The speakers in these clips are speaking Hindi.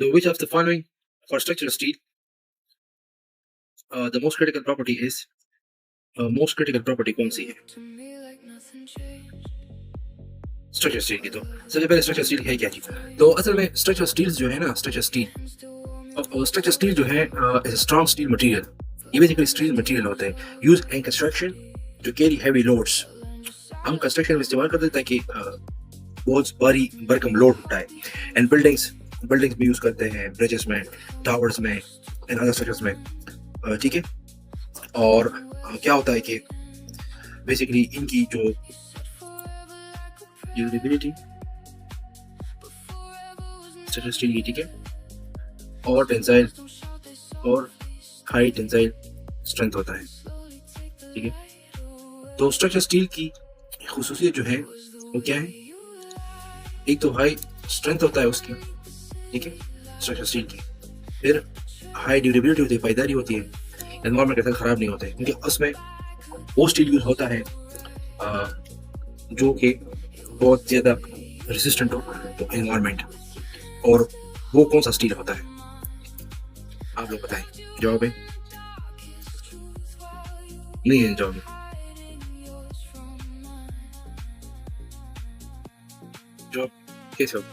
So which of the following for structural steel the most critical property is most critical property कौन सी है स्ट्रक्चर स्टील की? तो सबसे पहले स्ट्रक्चर स्टील है क्या चीज? तो असल में स्ट्रक्चर स्टील जो है ना, स्ट्रक्चर स्टील जो है इज स्ट्रॉन्ग स्टील मटेरियल. ये बेसिकली स्टील मटेरियल होता है use in construction to carry heavy loads. हम कंस्ट्रक्शन में इस्तेमाल करते हैं ताकि बहुत भारी भरकम लोड उठाए. एंड बिल्डिंग्स में यूज करते हैं, ब्रिजेस में, टावर्स में एंड अदर स्ट्रक्चर्स में. ठीक है. और क्या होता है कि बेसिकली इनकी जो ड्यूरेबिलिटी स्ट्रक्चर स्टील की, ठीक है, और टेंसाइल और हाई टेंसाइल स्ट्रेंथ होता है. ठीक है. तो स्ट्रक्चर स्टील की खुसूसियत जो है वो क्या है? एक तो हाई स्ट्रेंथ होता है उसकी, ठीक है, स्ट्रक्चर स्टील की. फिर हाई ड्यूरेबिलिटी होती है, पायदारी होती है, एनवायरनमेंट के साथ खराब नहीं होते क्योंकि उसमें वो स्टील यूज होता है जो कि बहुत ज्यादा रेजिस्टेंट हो तो एनवायरनमेंट. और वो कौन सा स्टील होता है आप लोग बताएं. जवाब है नहीं है जवाब. जवाब कैसे होगा?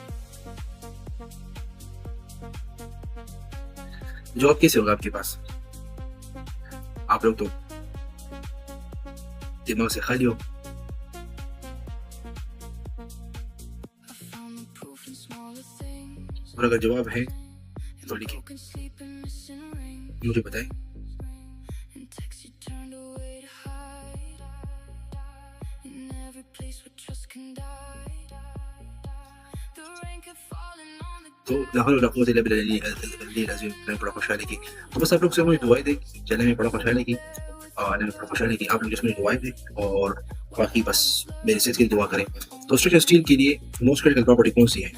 जवाब कैसे होगा आपके पास? आप लोग तो दिमाग से खाली हो. और अगर जवाब है तो लिखिए, मुझे बताएं. तो बड़ा खुशहाली की. तो बस आप लोग से मुझे दुआएं दें, चैनल में बड़ा खुशहाली की, आप लोग जिसमें दुआएं दें और बाकी बस मेरी सेहत की दुआ करें. तो स्ट्रक्चर स्टील के लिए मोस्ट क्रिटिकल प्रॉपर्टी कौन सी है?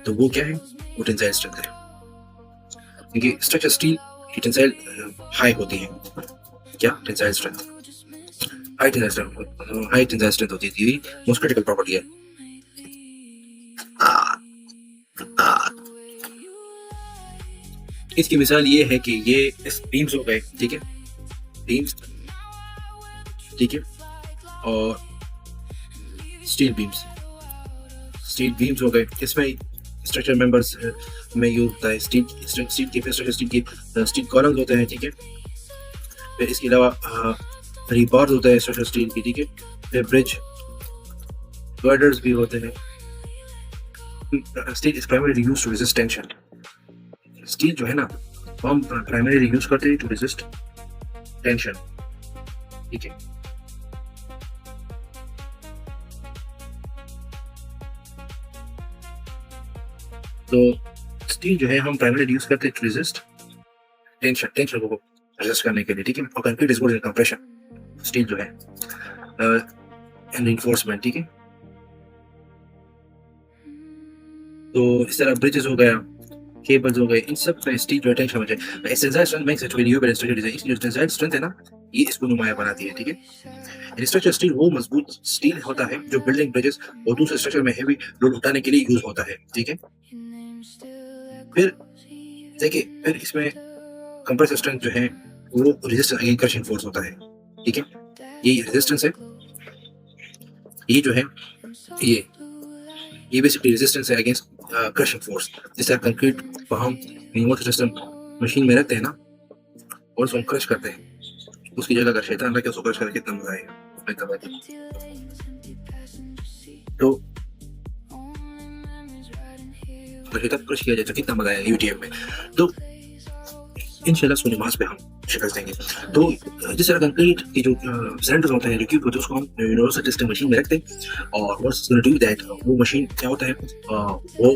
तो वो क्या है? वो टेंसाइल स्ट्रेंथ है. क्योंकि स्ट्रक्चर स्टील की टेंसाइल हाई होती है. क्या? Tensile strength. High tensile strength होती है, मोस्ट क्रिटिकल प्रॉपर्टी है. इसकी मिसाल ये है कि ये इस बीम्स हो गए, ठीक है, बीम्स, ठीक है, और स्टील बीम्स हो गए. इसमें स्ट्रक्चर मेंबर्स में यूज होता है स्टील की स्टील कॉलम्स होते हैं, ठीक है. फिर इसके अलावा रीबार्स होता है स्ट्रक्चर स्टील की, ठीक है. फिर ब्रिज गर्डर्स भी होते हैं. Steel is primarily used to resist tension. Steel जो है ना हम प्राइमरीली यूज करते हैं टू रेजिस्ट टेंशन, ठीक है. तो स्टील जो है हम प्राइमरीली यूज करते हैं टू रेजिस्ट टेंशन को रेजिस्ट करने के लिए, ठीक है. और concrete is good in compression. Steel जो है एंड रिइंफोर्समेंट, ठीक है. तो इस तरह ब्रिजेस हो गया, केबल्स हो गए, इन सब पे स्टील जो टेंशन हो जाए. Tensile strength makes it very usable structure design. इसलिए टेंसाइल स्ट्रेंथ है ना, ये इसको नुमाया बनाती है, ठीक है. स्ट्रक्चर स्टील वो मजबूत स्टील होता है जो बिल्डिंग, ब्रिजेस और दूसरे स्ट्रक्चर में हेवी लोड उठाने के लिए यूज होता है, ठीक है. फिर देखिए, फिर इसमें कंप्रेसिव स्ट्रेंथ जो है वो रेजिस्टेंस अगेंस्ट क्रशिंग फोर्स होता है, ठीक है. ये रेजिस्टेंस है, ये जो है ये बेसिकली रेजिस्टेंस है अगेंस्ट क्रशिंग फोर्स. जिस तरह कंक्रीट को हम मोटर सिस्टम मशीन में रखते हैं ना और उसको क्रश करते हैं, उसकी जगह अगर शैतान रखे उसको क्रश करके कितना मजा आएगा. तो शैतान क्रश किया जाए तो कितना मजा आएगा यूटीएम में. तो इंशाल्लाह उसको नमाज पे हम शिकस्त देंगे. तो जिस तरह कंक्रीट की जो सिलेंडर्स होते हैं, जो क्यूब होते हैं, उसको हम यूनिवर्सल टेस्टिंग मशीन में रखते हैं और व्हाट्स गोना डू दैट, वो मशीन क्या होता है, वो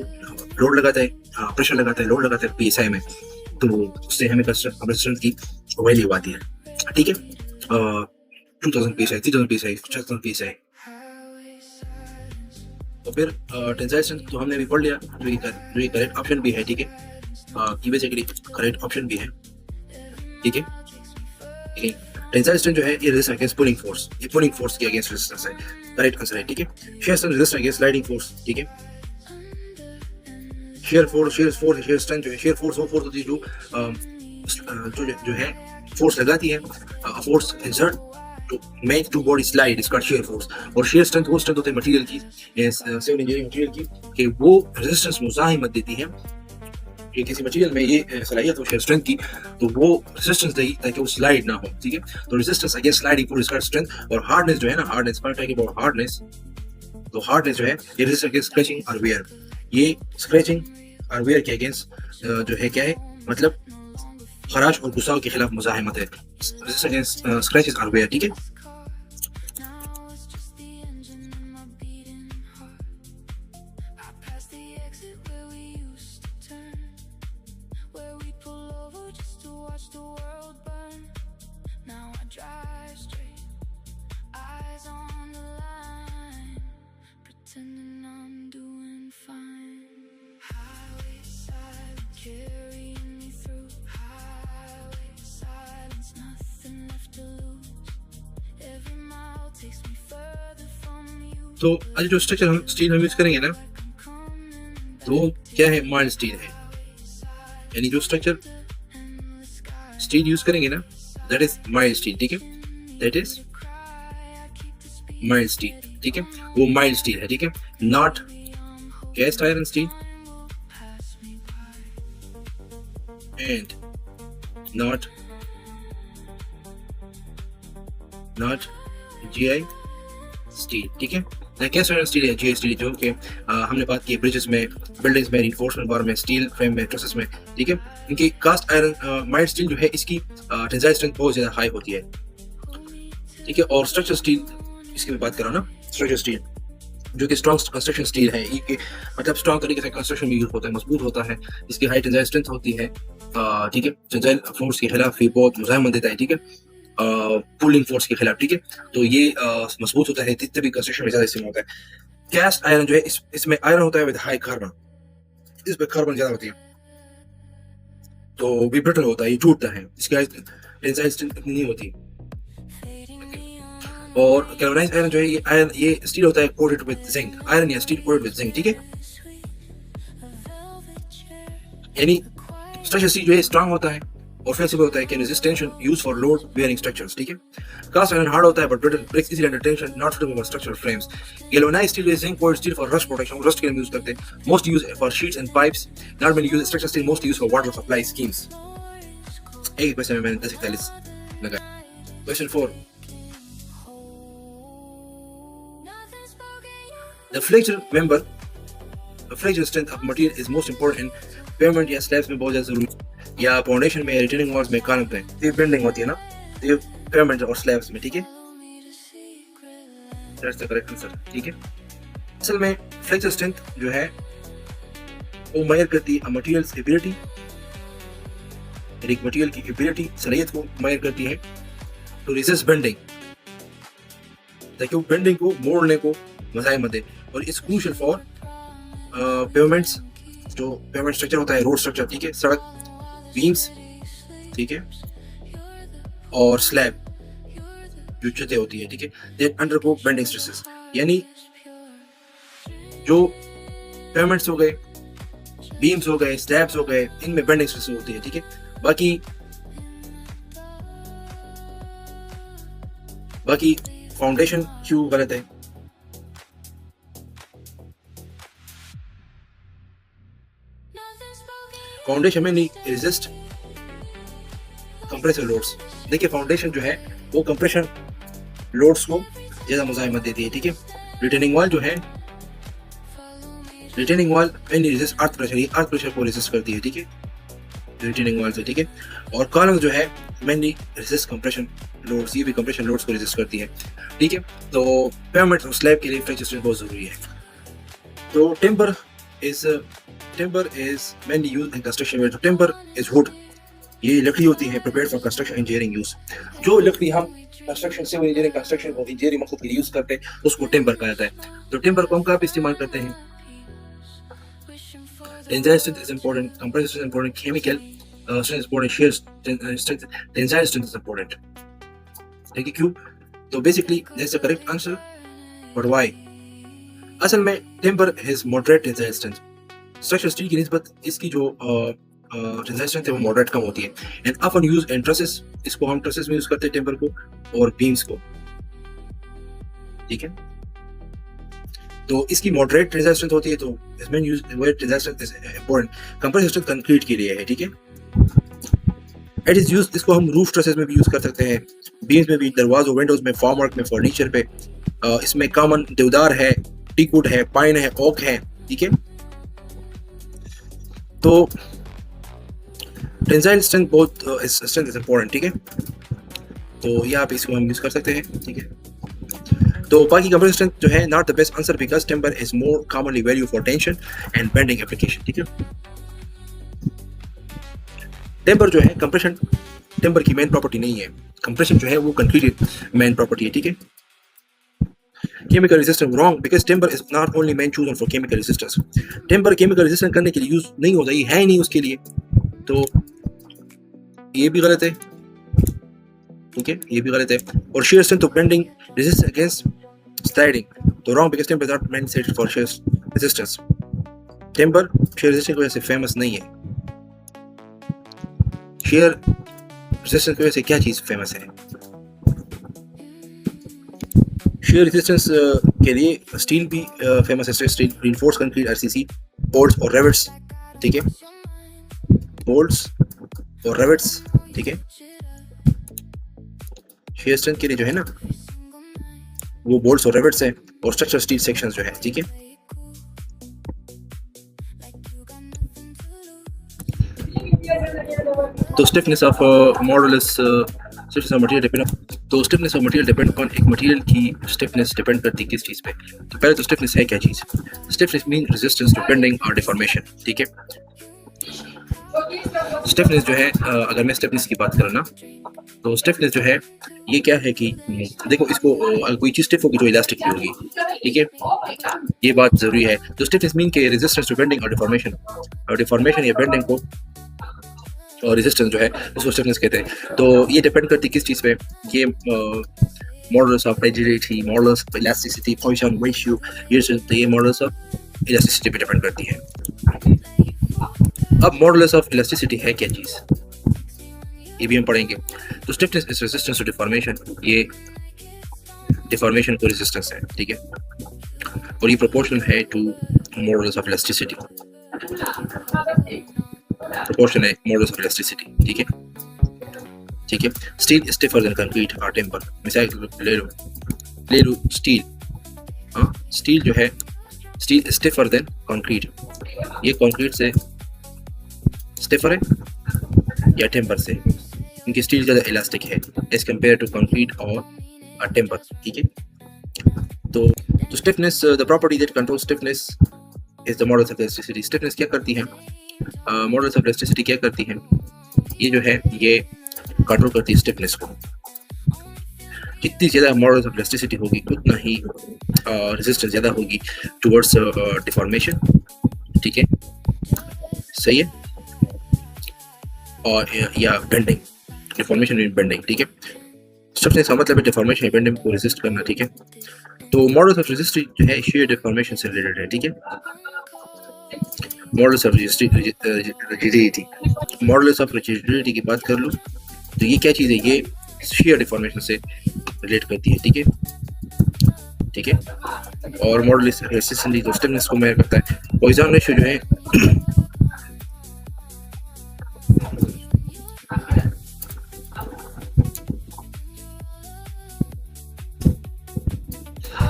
लोड लगाता है, प्रेशर लगाता है, लोड लगाता है पीएसआई में. तो उससे हमें कंप्रेसर की वैल्यू आती है, ठीक है. 2000 पीएसआई, 3000 पीएसआई, 5000 पीएसआई. तो फिर टेंसाइल स्ट्रेंथ तो हमने भी पढ़ लिया, जो ये करेक्ट ऑप्शन भी है, ठीक है. ये बेसिकली करेक्ट ऑप्शन भी है, ठीक है. टेंसाइल स्ट्रेंथ जो है ये रेजिस्ट अगेंस्ट पुलिंग फोर्स, ये पुलिंग फोर्स के अगेंस्ट रेजिस्टेंस है, राइट आंसर है, ठीक है। Shear strength resist against sliding force, ठीक है। शेयर फोर्स शेयर स्ट्रेंथ जो है, शेयर फोर्स वो फोर्स होती है जो है फोर्स लगाती है, force exert to make to body slide, इसका शेयर फोर्स। और शेयर स्ट्रेंथ वो स्ट्रेंथ होती है मटेरियल की, सिविल इंजीनियरिंग मटेरियल की, कि वो रेजिस्टेंस मुज़ाहिमत देती है कि किसी मटेरियल में ये सलाहियत हो शेयर स्ट्रेंथ की, तो वो रेजिस्टेंस देगी ताकि वो स्लाइड ना हो, ठीक है। तो रेजिस्टेंस अगेंस्ट स्लाइडिंग फोर्स इसका स्ट्रेंथ। और हार्डनेस जो है ना, hardness for talking about hardness, तो हार्डनेस जो है ये रेजिस्ट अगेंस्ट स्क्रैचिंग और वेयर, ये स्क्रैचिंग और वेयर के अगेंस्ट जो है क्या है, मतलब खराश और गुस्साव के खिलाफ मुज़ाहिमत है, रेजिस्ट अगेंस्ट स्क्रैचेस और वेयर, ठीक है। तो आज जो स्ट्रक्चर हम स्टील हम यूज करेंगे ना, तो क्या है, माइल्ड स्टील है, यानी जो स्ट्रक्चर स्टील यूज करेंगे ना, दैट इज माइल्ड स्टील, ठीक है, दैट इज माइल्ड स्टील, ठीक है, वो माइल्ड स्टील है, ठीक है, not cast iron steel and not GI steel, ठीक है। कैस्ट आयरन स्टील या जीआई स्टील जो कि हमने बात की ब्रिजेस में, बिल्डिंग्स में, रिइंफोर्समेंट बार में, स्टील फ्रेम में, ट्रसेस में, ठीक है। इनकी कास्ट आयरन माइल्ड स्टील जो है इसकी टेंसाइल स्ट्रेंथ बहुत ज्यादा हाई होती है, ठीक है। और स्ट्रक्चर स्टील इसकी मैं बात कर रहा हूँ ना, स्ट्रक्चर स्टील जो कि स्ट्रॉन्ग कंस्ट्रक्शन स्टील है, ये मतलब स्ट्रॉन्ग तरीके से कंस्ट्रक्शन में यूज होता है, मजबूत होता है, इसकी हाई टेंसाइल स्ट्रेंथ होती है, ठीक है, टेंसाइल फोर्स के खिलाफ ये बहुत मुज़ाहिमत देता है, ठीक है, पुलिंग फोर्स के खिलाफ, ठीक है। तो ये मजबूत होता है, जितने भी कंस्ट्रक्शन में ज्यादा इस्तेमाल होता है। कैस्ट आयरन जो है इसमें आयरन होता है विद हाई कार्बन, इसमें कार्बन ज्यादा होती है, तो भी ब्रिटल होता है, ये टूटता है, इसकी टेंसाइल स्ट्रेंथ इतनी नहीं होती। और गैल्वेनाइज्ड आयरन जो है ये स्टील होता है कोटेड विद जिंक, आयरन या स्टील कोटेड विद जिंक, ठीक है। यानी स्ट्रक्चर स्टील जो है स्ट्रांग होता है और फ्लेक्सिबल होता है, can resist tension, use for load bearing structures, ठीक है। कास्ट आयरन हार्ड होता है but brittle, breaks easily under tension, not suitable for structural frames. Galvanised steel is zinc coated steel for rust protection, rust के लिए यूज करते हैं, most use for sheets and pipes, not many use structure steel most use for water supply schemes. एक क्वेश्चन में मैंने 1041 लगाया। Question 4, the flexure member, the flexure strength of material is most important in pavement या slabs में बहुत ज्यादा जरूरी, या फाउंडेशन में, रिटेनिंग वॉल्स में, कॉलम पे, ये बेंडिंग होती है ना, ये पेवमेंट और स्लैब्स में, ठीक है, दैट्स द करेक्ट आंसर, ठीक है। असल में फ्लेक्सर स्ट्रेंथ जो है वो मेजर करती है मटेरियल्स एबिलिटी, एक मटेरियल की एबिलिटी, सलाहियत को मेजर करती है टू रेजिस्ट बेंडिंग, ताकि वो बेंडिंग को, मोड़ने को मुज़ाहिमत दे। और इट्स क्रूशियल फॉर पेवमेंट्स, जो पेवमेंट स्ट्रक्चर होता है, रोड स्ट्रक्चर, ठीक है, सड़क, बीम्स, ठीक है, और स्लैब जो छतें होती है, ठीक है, दे अंडरगो बेंडिंग स्ट्रेसेस, यानी जो पेवमेंट्स हो गए, बीम्स हो गए, स्लैब्स हो गए, इनमें बेंडिंग स्ट्रेसेस होती है, ठीक है। बाकी फाउंडेशन क्यों गलत है? फाउंडेशन में नहीं रेजिस्ट कंप्रेसर लोड्स। देखिए फाउंडेशन जो है वो कंप्रेशन लोड्स को ज्यादा मुज़ाहिमत देती है, ठीक है। रिटेनिंग वॉल जो है, retaining wall mainly resist earth pressure, ये अर्थ प्रेशर को रेजिस्ट करती है, ठीक है, रिटेनिंग वॉल से, ठीक है। और कॉलम जो है मेनली रेजिस्ट कंप्रेशन लोड्स, ये भी कंप्रेशन लोड्स को रेजिस्ट करती है, ठीक है। तो पेवमेंट और स्लैब के लिए फ्लेक्सर स्ट्रेंथ बहुत जरूरी है। तो timber is mainly used in construction where the timber is wood, ये लकड़ी होती है prepared for construction engineering use। जो लकड़ी हम कंस्ट्रक्शन से इंजीनियरिंग, कंस्ट्रक्शन और इंजीनियरिंग मकसद के लिए यूज करते हैं उसको टिम्बर कहा जाता है। तो टिम्बर को हम कहाँ पे इस्तेमाल करते हैं? Tensile strength is important, compressive strength important, chemical strength important, shear strength, tensile strength is important. देखिए क्यों, तो basically that's the correct answer, but why? असल में timber has moderate tensile strength, structural steel की निस्बत इसकी जो टेंसाइल स्ट्रेंथ है वो मॉडरेट कम होती है। And often use in trusses, इसको हम ट्रसेस में यूज करते हैं टिम्बर को, और बीम्स को, ठीक है। तो इसकी मॉडरेट टेंसाइल स्ट्रेंथ होती है, तो इसमें use tensile strength is important. Compressive strength concrete के लिए है, ठीक है। इट इज यूज्ड, इसको हम रूफ ट्रसेस में भी यूज कर सकते हैं, बीम्स में भी, दरवाजों विंडोज में, फॉर्मवर्क में, फर्नीचर पे। इसमें कॉमन देवदार है, टीकवुड है, पाइन है, ओक है, ठीक है। तो टेंसाइल स्ट्रेंथ बहुत स्ट्रेंथ इज इंपॉर्टेंट, ठीक है। तो ये आप इसको हम यूज कर सकते हैं, ठीक है। तो बाकी कंप्रेसिव स्ट्रेंथ जो है not the best answer because timber is more commonly value for tension and bending application, ठीक है। टिम्बर जो है कंप्रेशन टिम्बर की मेन प्रॉपर्टी नहीं है, कंप्रेशन जो है वो कंक्रीट की मेन प्रॉपर्टी है, ठीक है। Chemical resistance wrong because timber is not only main chosen for chemical resistance. Timber chemical resistance करने के लिए यूज नहीं होता, ये है ही नहीं उसके लिए, तो ये भी गलत है, ठीक है, ये भी गलत है। और shear strength of bending resist against sliding, तो wrong because timber is not meant set for shear resistance। timber shear resistance की वजह से फेमस नहीं है। shear resistance की वजह से क्या चीज फेमस है? shear resistance के लिए स्टील भी फेमस है, steel reinforced concrete RCC, bolts और rivets, ठीक है, bolts और rivets, ठीक है। shear strength के लिए जो है ना वो बोल्ट्स और रिवेट्स हैं, और स्ट्रक्चर स्टील सेक्शंस जो है, ठीक है। तो stiffness of modulus stiffness of material depend, तो stiffness of material depend on, एक मटेरियल की स्टिफनेस डिपेंड करती है किस चीज पे? तो पहले तो स्टिफनेस है क्या चीज? Stiffness mean resistance to bending और डिफॉर्मेशन, ठीक है। स्टिफनेस जो है अगर मैं स्टिफनेस की बात करूँ ना, तो स्टिफनेस जो है ये क्या है कि देखो इसको अगर कोई चीज स्टिफ होगी तो इलास्टिक भी होगी, ठीक है, ये बात जरूरी है। तो स्टिफनेस मीन के रेजिस्टेंस टू बेंडिंग और डिफॉर्मेशन, और डिफॉर्मेशन या बेंडिंग को और रेजिस्टेंस जो है उसको स्टिफनेस कहते हैं। तो ये डिपेंड करती है किस चीज पे? ये modulus of rigidity, modulus of elasticity, Poisson ratio, ये मॉडुलस ऑफ इलास्टिसिटी पे डिपेंड करती है। अब मॉडुलस ऑफ इलास्टिसिटी है क्या चीज, ये भी हम पढ़ेंगे। तो stiffness is resistance to deformation, ये डिफॉर्मेशन को रेजिस्टेंस है, ठीक है, और ये प्रोपोर्शनल है to modulus of elasticity, proportion है मॉडुलस ऑफ इलास्टिसिटी, ठीक है, ठीक है। स्टील स्टिफर देन कंक्रीट और टिम्बर, मिसाल ले लो स्टील, हाँ स्टील जो है, स्टील स्टिफर देन कंक्रीट, ये कंक्रीट से स्टिफर है या टिम्बर से? इनकी स्टील ज़्यादा इलास्टिक है एज कम्पेयर टू कंक्रीट और टिम्बर, ठीक है। तो stiffness, the property that control stiffness is the modulus of elasticity. Stiffness क्या करती है? मॉडुलस ऑफ इलास्टिसिटी क्या करती है? ये जो है ये कंट्रोल करती है स्टिफनेस को। जितनी ज़्यादा मॉडुलस ऑफ इलास्टिसिटी होगी उतना ही रेजिस्टेंस ज़्यादा होगी टुवर्ड्स डिफॉर्मेशन, ठीक है, सही है, और या बेंडिंग, डिफॉर्मेशन एंड बेंडिंग, ठीक है। स्टिफनेस का मतलब है डिफॉर्मेशन या बेंडिंग को रेजिस्ट करना, ठीक है। तो मॉडुलस ऑफ रेजिस्टेंस जो है शेयर डिफॉर्मेशन से रिलेटेड है, ठीक है। Modulus of rigidity, modulus of rigidity की बात कर लो तो ये क्या चीज़ है? ये शेयर डिफॉर्मेशन से रिलेट करती है, ठीक है, ठीक है। और मॉडुलस रेजिस्टेंस को स्टिफनेस को मेजर करता है। पॉइसन रेशियो जो है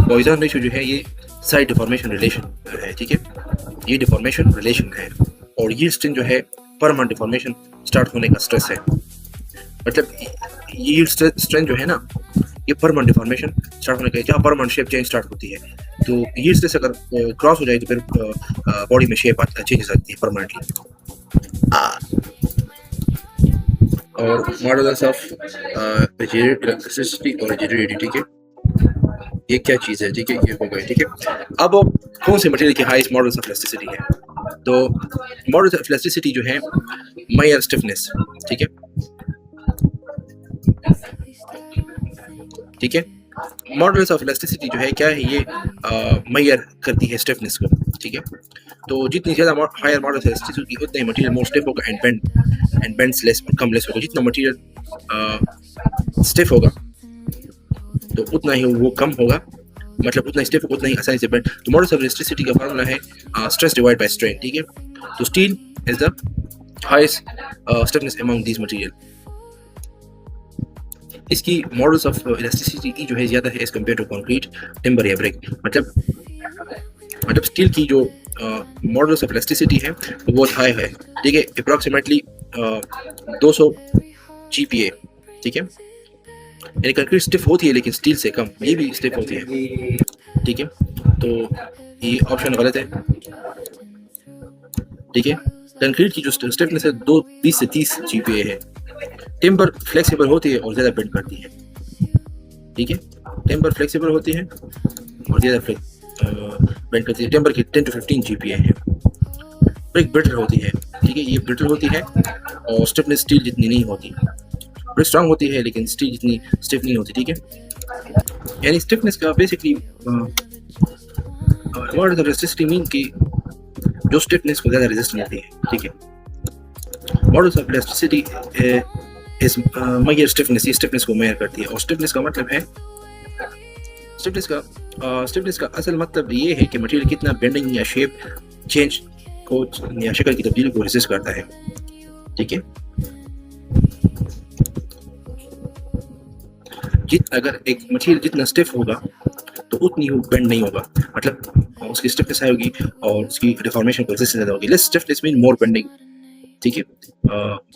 पॉइसन रेशियो जो है ये साइड डिफॉर्मेशन रिलेशन है, ठीक है, ये डिफॉर्मेशन रिलेशन है। और ये स्ट्रेंथ जो है परमानेंट डिफॉर्मेशन स्टार्ट होने का स्ट्रेस है, मतलब ये स्ट्रेंथ जो है ना ये परमानेंट डिफॉर्मेशन स्टार्ट होने का, जहाँ परमानेंट शेप चेंज स्टार्ट होती है। तो ये स्ट्रेस अगर क्रॉस हो जाए तो फिर बॉडी में शेप चेंज आती है परमानेंटली। और मॉडुलस ऑफ इलास्टिसिटी और रिजिडिटी, ठीक है, ये क्या चीज़ है, ठीक है, ये हो गई, ठीक है। अब कौन से मटेरियल की हाईएस्ट मॉडुलस ऑफ इलास्टिसिटी है? तो मॉडुलस ऑफ इलास्टिसिटी जो है माइयर स्टिफनेस, ठीक है, ठीक है। मॉडल्स ऑफ इलास्टिसिटी जो है क्या है, ये मेजर करती है स्टिफनेस को, ठीक है। तो जितनी ज़्यादा हायर मॉडल्स इलास्टिसिटी उतना ही मटेरियल मोर स्टिफ होगा एंड बेंड्स लेस, कम लेस होगा। जितना मटेरियल स्टिफ होगा तो उतना ही वो कम होगा, मतलब उतना स्टिफ उतना ही आसानी से बेंड। तो मॉडल्स ऑफ इलास्टिसिटी का फार्मूला है स्ट्रेस डिवाइड बाय स्ट्रेन, ठीक है। तो steel is the highest stiffness among these material. इसकी मॉडल्स ऑफ इलास्टिसिटी जो है ज़्यादा है as compare to concrete, timber या ब्रिक। मतलब स्टील की जो मॉडल्स ऑफ इलास्टिसिटी है वो बहुत हाई है, ठीक है। अप्रॉक्सीमेटली 200 GPa, ठीक है। यानी कंक्रीट स्टिफ होती है लेकिन स्टील से कम, ये भी स्टिफ होती है, ठीक है। तो ये ऑप्शन गलत है, ठीक है। कंक्रीट की जो स्टिफनेस है 20 से 30 GPa है। टिम्बर फ्लेक्सिबल होती है और ज़्यादा बेंड करती है, ठीक है। टिम्बर फ्लेक्सिबल होती है और ज़्यादा बेंड करती है। टिम्बर की 10 to 15 GPa है। ब्रिक ब्रिटल होती है, ठीक है। ये ब्रिटल होती है और स्टिफनेस स्टील जितनी नहीं होती। ब्रिक स्ट्रांग होती है लेकिन स्टील जितनी स्टिफ नहीं होती, ठीक है। यानी स्टिफनेस का basically model of elasticity mean कि जो स्टिफनेस को ज़्यादा रेजिस्ट करती है, ठीक है। मॉडल्स ऑफ इलास्टिसिटी इस मेजर स्टिफनेस, ये स्टिफनेस को मेजर करती है। और स्टिफनेस का मतलब है, स्टिफनेस का असल मतलब ये है कि मटेरियल कितना बेंडिंग या शेप चेंज को या शक्ल की तब्दीली को रेजिस्ट करता है, ठीक है। अगर एक मटेरियल जितना स्टिफ होगा तो उतनी वो बेंड नहीं होगा, मतलब उसकी स्टिफनेस हाई होगी और उसकी डिफॉर्मेशन को रेजिस्टेंस ज़्यादा होगी। Less stiffness mean more bending, ठीक है,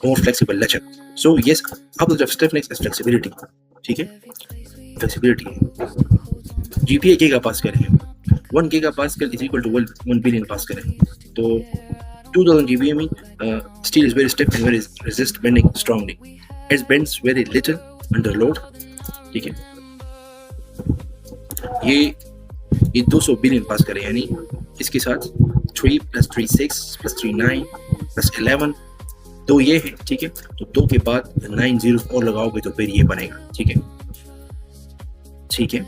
मोर फ्लेक्सिबल लचक। So yes, opposite of stiffness is flexibility, ठीक है। फ्लेक्सिबिलिटी GPa गीगापास्कल है। 1 gigapascal is equal to 1 billion pascal है। तो 2000 GPa mean steel is very stiff and very resist bending strongly. It bends very little under load, ठीक है। ये 200 बिलियन पास्कल है, यानी इसके साथ 3 + 3 6 + 3 9 + 11 तो ये है, ठीक है। तो 2 के बाद 9 zeros और लगाओगे तो फिर ये बनेगा, ठीक है, ठीक है।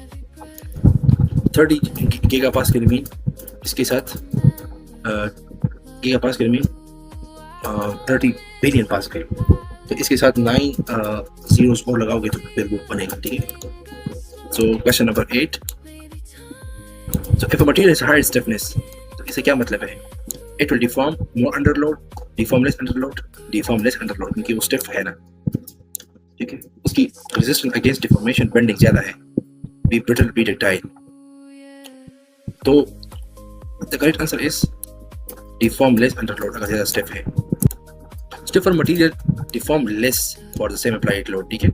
30 गीगापास्कल मीन इसके साथ गीगापास्कल मीन 30 बिलियन पास्कल, तो इसके साथ 9 zeros और लगाओगे तो फिर वो बनेगा, ठीक है। So question number 8. So if a material is high stiffness, तो इसे क्या मतलब है? It will deform more under load, deform less under load, deform less under load, क्योंकि वो stiff है ना, ठीक है। उसकी resistance against deformation bending ज़्यादा है, be brittle, be ductile. तो the correct answer is deform less under load अगर ज़्यादा stiff है। Stiffer material deform less for the same applied load, ठीक है।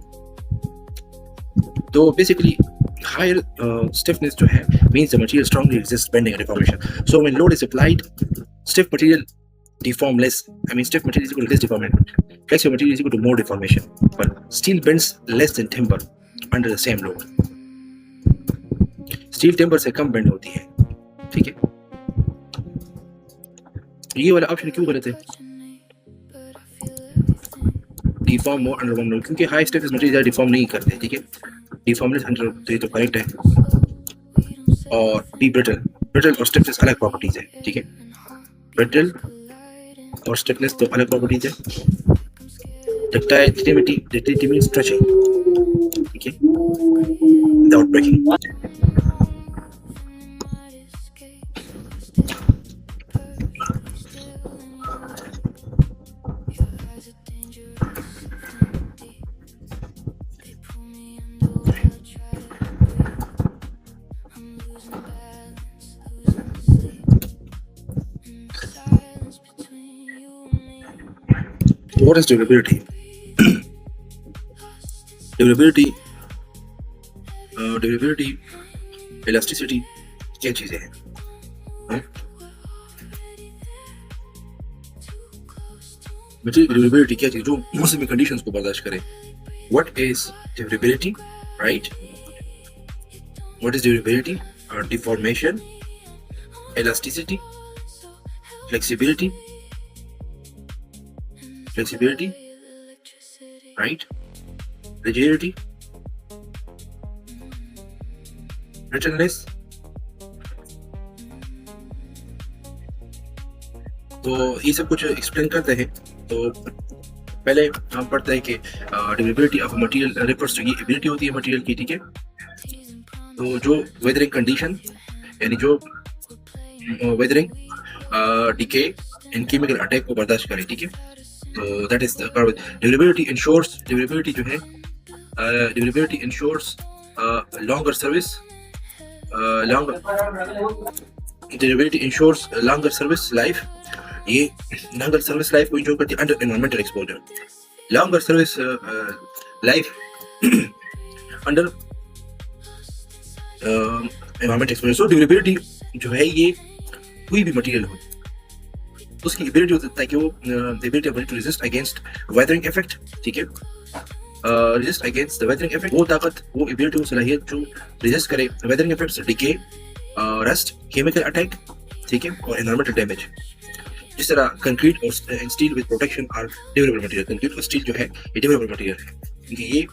तो basically higher stiffness जो है means the material strongly resists bending and deformation. So when load is applied, stiff material deform less. I mean stiff material is equal to less deformation. Flexible material is equal to more deformation. But steel bends less than timber under the same load. Steel timber से कम bend होती है, ठीक है। ये वाला ऑप्शन क्यों गलत है? Deform more under one load, क्योंकि high stiffness material deform नहीं करते, ठीक है। Deformless under load तो ये तो करेक्ट है। और be brittle, brittle और stiffness अलग प्रॉपर्टीज है, ठीक है। brittle और स्टिफनेस तो अलग प्रॉपर्टीज है। डक्टिलिटी मींस स्ट्रेचिंग, ठीक है, without breaking. What is durability? Durability, elasticity क्या चीजें हैं? Durability क्या चीज जो मौसमी कंडीशंस को बर्दाश्त करे? What is durability? Right? What is durability? Deformation, elasticity, flexibility, right? Rigidity, brittleness, तो ये सब कुछ एक्सप्लेन करते हैं। तो पहले हम पढ़ते हैं कि durability of material refers to, ये एबिलिटी होती है मटेरियल की, ठीक है। तो जो वेदरिंग कंडीशन, यानी जो weathering, decay and chemical attack को बर्दाश्त करे, ठीक है। तो that is durability ensures, durability जो है, durability ensures longer service, longer durability ensures longer service life. ये लॉन्गर सर्विस लाइफ को इंश्योर करती है under environmental exposure, longer service life under environmental exposure. So durability जो है, ये कोई भी मटेरियल हो, उसकी एबिलिटी होता है कि वो ability to resist against weathering effect, ठीक है। Resist against the weathering effect, वो ताकत, वो एबिलिटी, वो सलाहियत जो रेजिस्ट करे weathering effects, decay, rust, chemical attack, ठीक है, और एनवायरमेंटल डैमेज। जिस तरह कंक्रीट और steel with protection are durable material, concrete और स्टील जो है ये ड्यूरेबल मटेरियल है, क्योंकि ये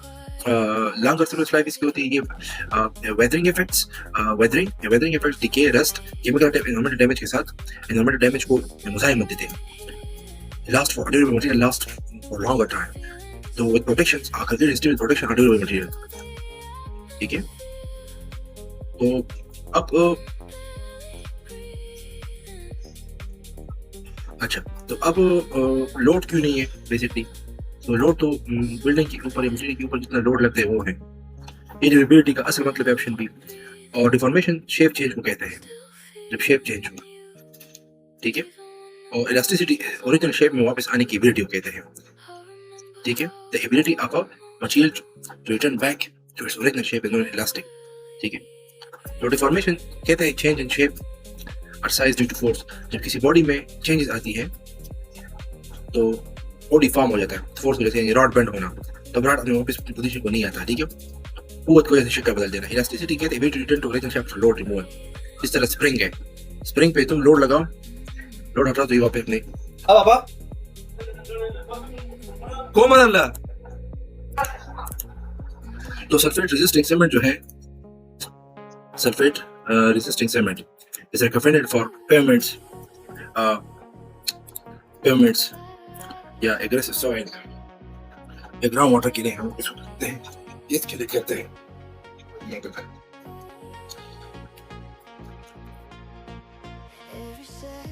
लॉन्गर सर्विस लाइफ इसकी होती है। ये weathering effects, weathering effects, decay, rust, chemical attack, environmental damage के साथ एनवायरमेंटल डैमेज को मुज़ाहिमत देते हैं। Last for durable material, last for longer time. तो with protection, concrete steel with protection are durable material, ठीक है। तो अब अच्छा, तो अब लोड क्यों नहीं है बेसिकली? तो लोड तो बिल्डिंग के ऊपर या मशीनरी के ऊपर जितना लोड लगता है वो है। ये ड्यूरेबिलिटी का असल मतलब है ऑप्शन बी। और डिफॉर्मेशन शेप चेंज को कहते हैं, जब शेप चेंज हो, ठीक है। और इलास्टिसिटी ओरिजिनल शेप में वापस आने की एबिलिटी को कहते हैं, ठीक है। The ability of a material to return back to its original shape is known elastic, ठीक है। तो डिफॉर्मेशन कहते हैं चेंज इन शेप और साइज ड्यू टू फोर्स। जब किसी बॉडी में चेंजेस आती है तो बॉडी फॉर्म हो जाता है फोर्स की वजह से, रॉड बेंड होना, तो रॉड अपने वापस पोजीशन को नहीं आता, ठीक है। कुव्वत की वजह से शक्ल बदल देना। इलास्टिसिटी कहते हैं ability to return to original shape after load removal. इस तरह स्प्रिंग है, स्प्रिंग पे तुम लोड लगाओ, लोड हटाओ तो ये वापस अपने अब पापा को मनला। तो सल्फेट रेजिस्टिंग सीमेंट जो है, sulphate resisting cement is recommended for pavements, pavements या aggressive soil या ग्राउंड वाटर के लिए हम इसको करते हैं, इसके लिए करते हैं।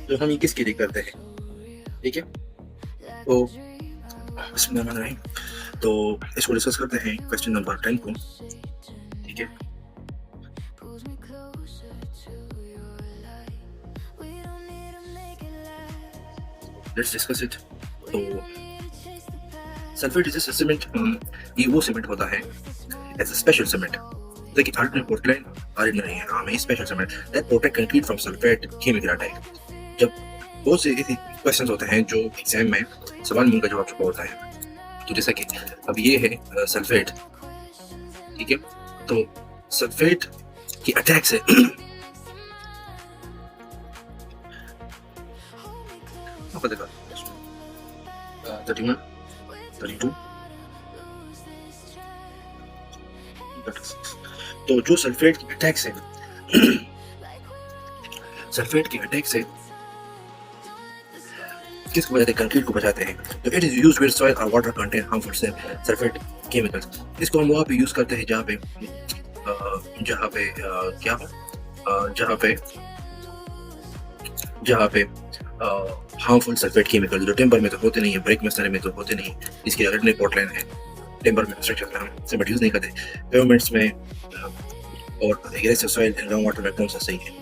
तो हम ये किसके लिए करते हैं, ठीक है। तो बिस्मिल्लाहिर्रहमानिर्रहीम, तो इसको डिस्कस करते हैं क्वेश्चन नंबर 10 को, ठीक है। Let's discuss it. तो सल्फेट रेजिस्टेंट सीमेंट, ये वो सीमेंट होता है एज अ स्पेशल सीमेंट, देखिए ऑर्डिनरी पोर्टलैंड ऑर्डिनरी है, हाँ ये special cement that protect concrete from sulphate chemical attack. जब बहुत से ऐसे क्वेश्चंस होते हैं जो एग्जाम में सवाल में उनका जवाब छुपा होता है, तो जैसा कि अब ये है सल्फेट, ठीक है। तो सल्फेट की अटैक से देखा 31, 32, 36। तो जो सल्फेट के अटैक से सल्फेट के अटैक से किसको बचाते हैं? कंक्रीट को बचाते हैं। तो it is used where soil और water contain harmful sulphate chemicals. इसको हम वहाँ पे यूज करते हैं जहाँ पे क्या हो, जहाँ पे हार्मफुल सल्फेट केमिकल जो टेम्पर में तो होते नहीं है, ब्रेक मसाले में तो होते नहीं है, इसकी अगर पोर्टलैंड है, टेम्पर में स्ट्रक्चर में हम सीमेंट यूज नहीं करते, पेवमेंट्स में और aggressive soil and ground water में कौन सा सही है,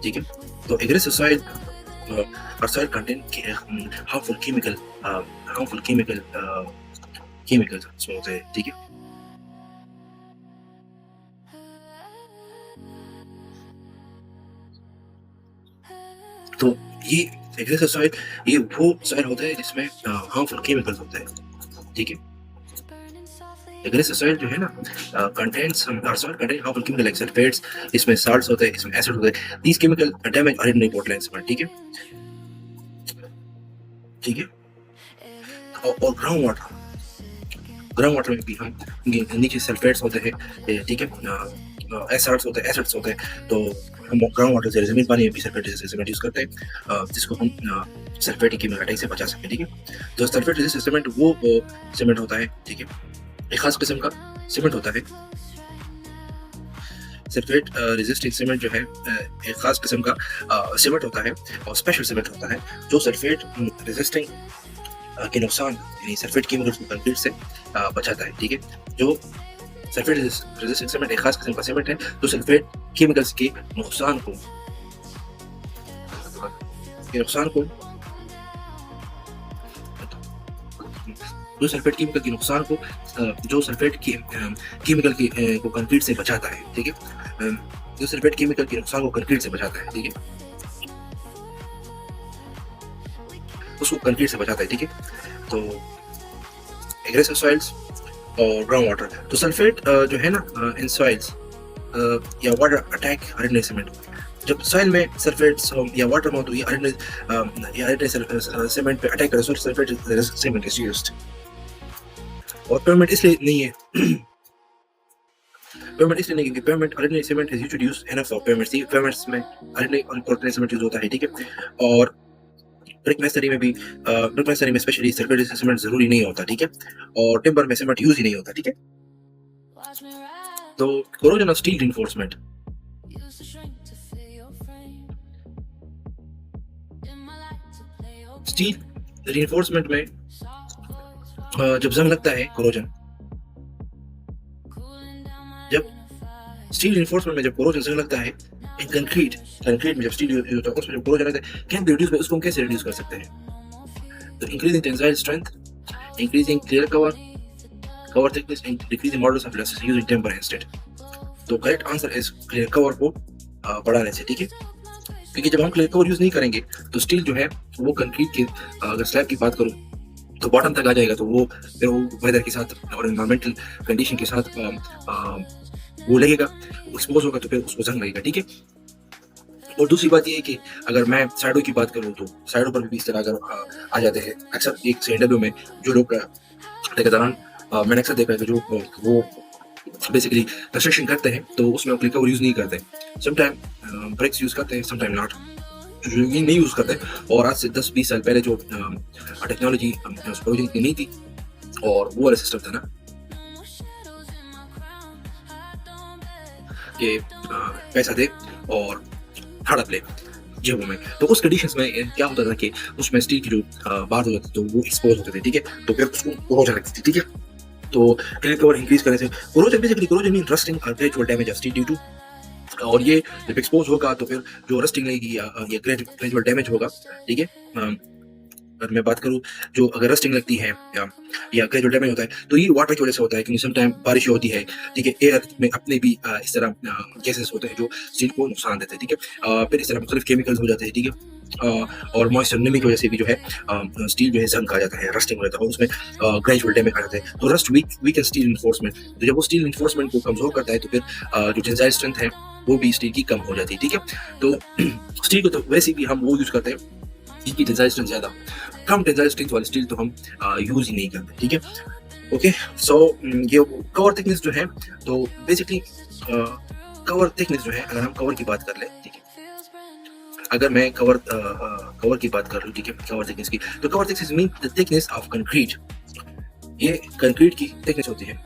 ठीक है। तो एग्रेसिव सॉइल और सॉइल कंटेन हार्मफुल केमिकल्स उसमें होते हैं, ठीक है। तो ये एग्रेसिव सॉइल, ये वो सॉइल होता है जिसमें हार्मफुल केमिकल्स होते हैं, ठीक है। एग्रेसिव सॉइल जो है ना contains soil contain harmful chemical like sulphates, इसमें साल्ट्स होते हैं, इसमें एसिड होते हैं, दीस केमिकल डैमेज ऑर्डिनरी पोर्टलैंड्स में, ठीक है, ठीक है। और ग्राउंड वाटर में भी हम नीचे सल्फेट्स होते हैं, ठीक है, एसिड्स होते हैं, तो हम ग्राउंड वाटर से जमीन पानी में भी सल्फेट रेजिस्टेंट सीमेंट यूज करते हैं, जिसको हम सल्फेट की अटैक से बचा सकें, ठीक है। तो सल्फेट रेजिस्टेंट सीमेंट वो सीमेंट होता है, ठीक है, एक खास किस्म का सीमेंट होता है। सल्फेट रेजिस्टिंग सीमेंट जो है एक खास किस्म का सीमेंट होता है और स्पेशल सीमेंट होता है जो सल्फेट रेजिस्टिंग के नुकसान यानी सल्फेट केमिकल्स को कंक्रीट से बचाता है, ठीक है। जो सल्फेट रेजिस्टिंग सीमेंट एक खास किस्म का सीमेंट है जो सल्फेट केमिकल्स के नुकसान को जो सल्फेट केमिकल के नुकसान को जो सल्फेट केमिकल को कंक्रीट से बचाता है, ठीक है। जो सल्फेट केमिकल के नुकसान को कंक्रीट से बचाता है, ठीक है, उसको कंक्रीट से बचाता है, ठीक है। तो एग्रेसिव सॉइल्स और ग्राउंड वाटर, तो सल्फेट जो है ना इन सॉइल्स या वाटर अटैक अरेंडनेस सीमेंट, जब सॉइल में सल्फेट्स या वाटर में तो ये अरेंडनेस सीमेंट पे अटैक करे, सल्फेट सीमेंट इज यूज्ड। और पेमेंट इसलिए नहीं है क्योंकि pavement ordinary cement is used use enough for pavements में अरेंडनेस सीमेंट यूज होता है, ठीक है। और ब्रिक मेसनरी में स्पेशली सल्फेट सीमेंट जरूरी नहीं होता, ठीक है। और टिम्बर में सीमेंट यूज ही नहीं होता, ठीक है। तो corrosion of steel reinforcement, steel reinforcement में जब जंग लगता है कोरोजन, जब स्टील रिइंफोर्समेंट में जब कोरोजन जंग लगता है इन कंक्रीट में जब स्टील यूज होता है उसमें जब कोरोजन लगता है कैन बी रिड्यूस, उसको हम कैसे रिड्यूस कर सकते हैं? तो increasing tensile strength, increasing clear cover thickness and decreasing modulus of elasticity using timber instead. तो correct answer is clear cover को बढ़ाने से, ठीक है। क्योंकि जब हम क्लियर कवर यूज नहीं करेंगे तो स्टील जो है वो कंक्रीट के अगर स्लैब की बात करूं तो बॉटम तक आ जाएगा, तो वो फिर वो वेदर के साथ और एनवायरमेंटल कंडीशन के साथ वो लगेगा, एक्सपोज होगा, तो फिर उसको जंग लगेगा, ठीक है। और दूसरी बात ये है कि अगर मैं साइडों की बात करूं तो साइडों पर भी इस तरह अगर आ जाते हैं, अक्सर एक इंटरव्यू में जो लोग के दौरान मैंने अक्सर देखा है कि जो वो बेसिकली कंस्ट्रक्शन करते हैं तो उसमें क्लिक कवर यूज नहीं करते, समटाइम ब्रिक्स यूज करते हैं, समटाइम नॉट, ये नहीं यूज करते। और आज से 10-20 साल पहले जो टेक्नोलॉजी प्रोविजन की नहीं थी और वो वाला सिस्टम था ना कि पैसा दे और हड़प ले जेबों में, तो उस कंडीशंस में क्या होता था कि उसमें स्टील की जो बात होती थी तो वो एक्सपोज होते थे, ठीक है। तो फिर उसको कोरोजन लगती थी, ठीक है। तो क्लियर कवर इंक्रीज करने से कोरोजन मीन रस्टिंग और gradual damage of steel due to, और ये जब एक्सपोज होगा तो फिर जो रस्टिंग लगेगी या ग्रेजुअल डैमेज होगा, ठीक है। अगर मैं बात करूं जो अगर रस्टिंग लगती है या ग्रेजुअल डैमेज होता है तो ये वाटर की वजह से होता है, क्योंकि समटाइम बारिश होती है, ठीक है। एयर में अपने भी इस तरह गैसेस होते हैं जो स्टील को नुकसान देते हैं, ठीक है। फिर इस तरह मुख्तलिफ केमिकल्स हो जाते हैं, ठीक है। और मॉइस्चर नमी की वजह से भी जो है स्टील जो है जंग आ जाता है, रस्टिंग हो जाता है और उसमें ग्रेजुअल डैमेज आ जाता है। तो रस्ट वीकन स्टील इन्फोर्समेंट, तो जब वो स्टील इन्फोर्समेंट को कमजोर करता है तो फिर जो टेंसाइल स्ट्रेंथ है वो भी स्टील की कम हो जाती है, ठीक है। तो स्टील को तो वैसे भी हम वो यूज करते हैं जिसकी टेंसाइल स्ट्रेंथ ज्यादा, कम टेंसाइल स्ट्रेंथ वाली स्टील तो हम यूज ही नहीं करते, ठीक है। ओके, सो ये कवर थिकनेस जो है, तो बेसिकली कवर थिकनेस जो है, अगर हम कवर की बात कर ले, ठीक है, अगर मैं कवर की बात कर लूँ, ठीक है, कवर थिकनेस की, तो cover thickness mean the thickness of concrete, ये कंक्रीट की थिकनेस होती है।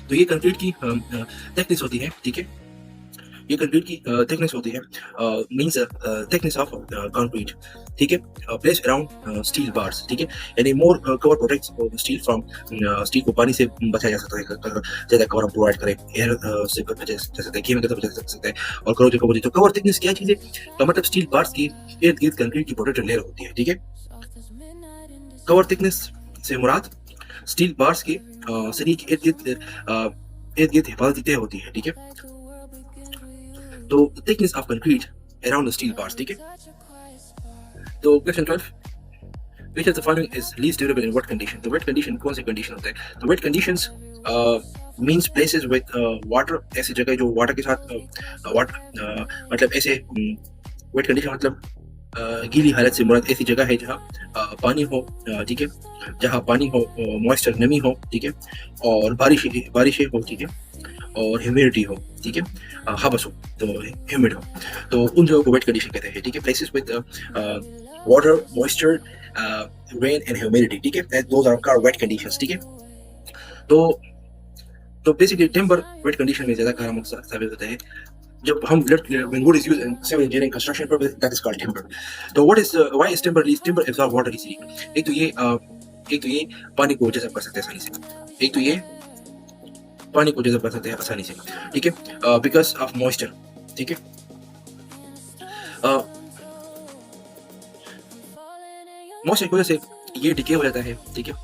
तो ये कंक्रीट की थिकनेस होती है, ठीक है, ये कंक्रीट की थिकनेस होती है, मींस थिकनेस ऑफ कंक्रीट, ठीक है, प्लेस अराउंड स्टील बार्स, ठीक है। यानी more cover protects steel from, steel को पानी से बचाया जा सकता है, ज्यादा कवर हम प्रोवाइड करें, एयर से बचा सकते हैं, केमिकल से बचा सकते हैं, और करोजन को बचे। तो कवर थिकनेस क्या चीज है, तो मतलब स्टील बार्स की इर्द गिर्द कंक्रीट की प्रोटेक्टेड लेयर होती है, ठीक है। कवर थिकनेस से मुराद स्टील बार्स के सरी के इर्द गिर्द हिफाजती तय होती है, ठीक है। तो thickness of concrete around the steel bars, ठीक है। तो question 12, Which of the following is least durable in wet condition? तो wet condition कौन सी condition होता है? तो wet conditions means places with water, ऐसी जगह जो water के साथ मतलब ऐसे wet condition मतलब गीली हालत से मुराद ऐसी जगह है जहाँ पानी हो, ठीक है, जहाँ पानी हो, मॉइस्चर नमी हो, ठीक है, और बारिशें हो, ठीक है, और ह्यूमिडिटी हो, ठीक है, हवस हो, तो ह्यूमिड हो, तो उन जगहों को वेट कंडीशन कहते हैं, ठीक है. Places with water, moisture, rain and humidity, ठीक है, those are called wet conditions, ठीक है. तो बेसिकली टिम्बर वेट कंडीशन में ज्यादा कारगर साबित होता है. जब हम when wood is used in civil engineering construction purpose, that is called timber. तो why is timber least? Timber absorb water easily. एक तो ये पानी को जज़ब कर सकते हैं आसानी से. एक तो ये पानी को जज़ब कर सकते हैं आसानी से, ठीक है, बिकॉज ऑफ मॉइस्चर, ठीक है. मॉइस्चर की वजह से ये डिके हो जाता है, ठीक है,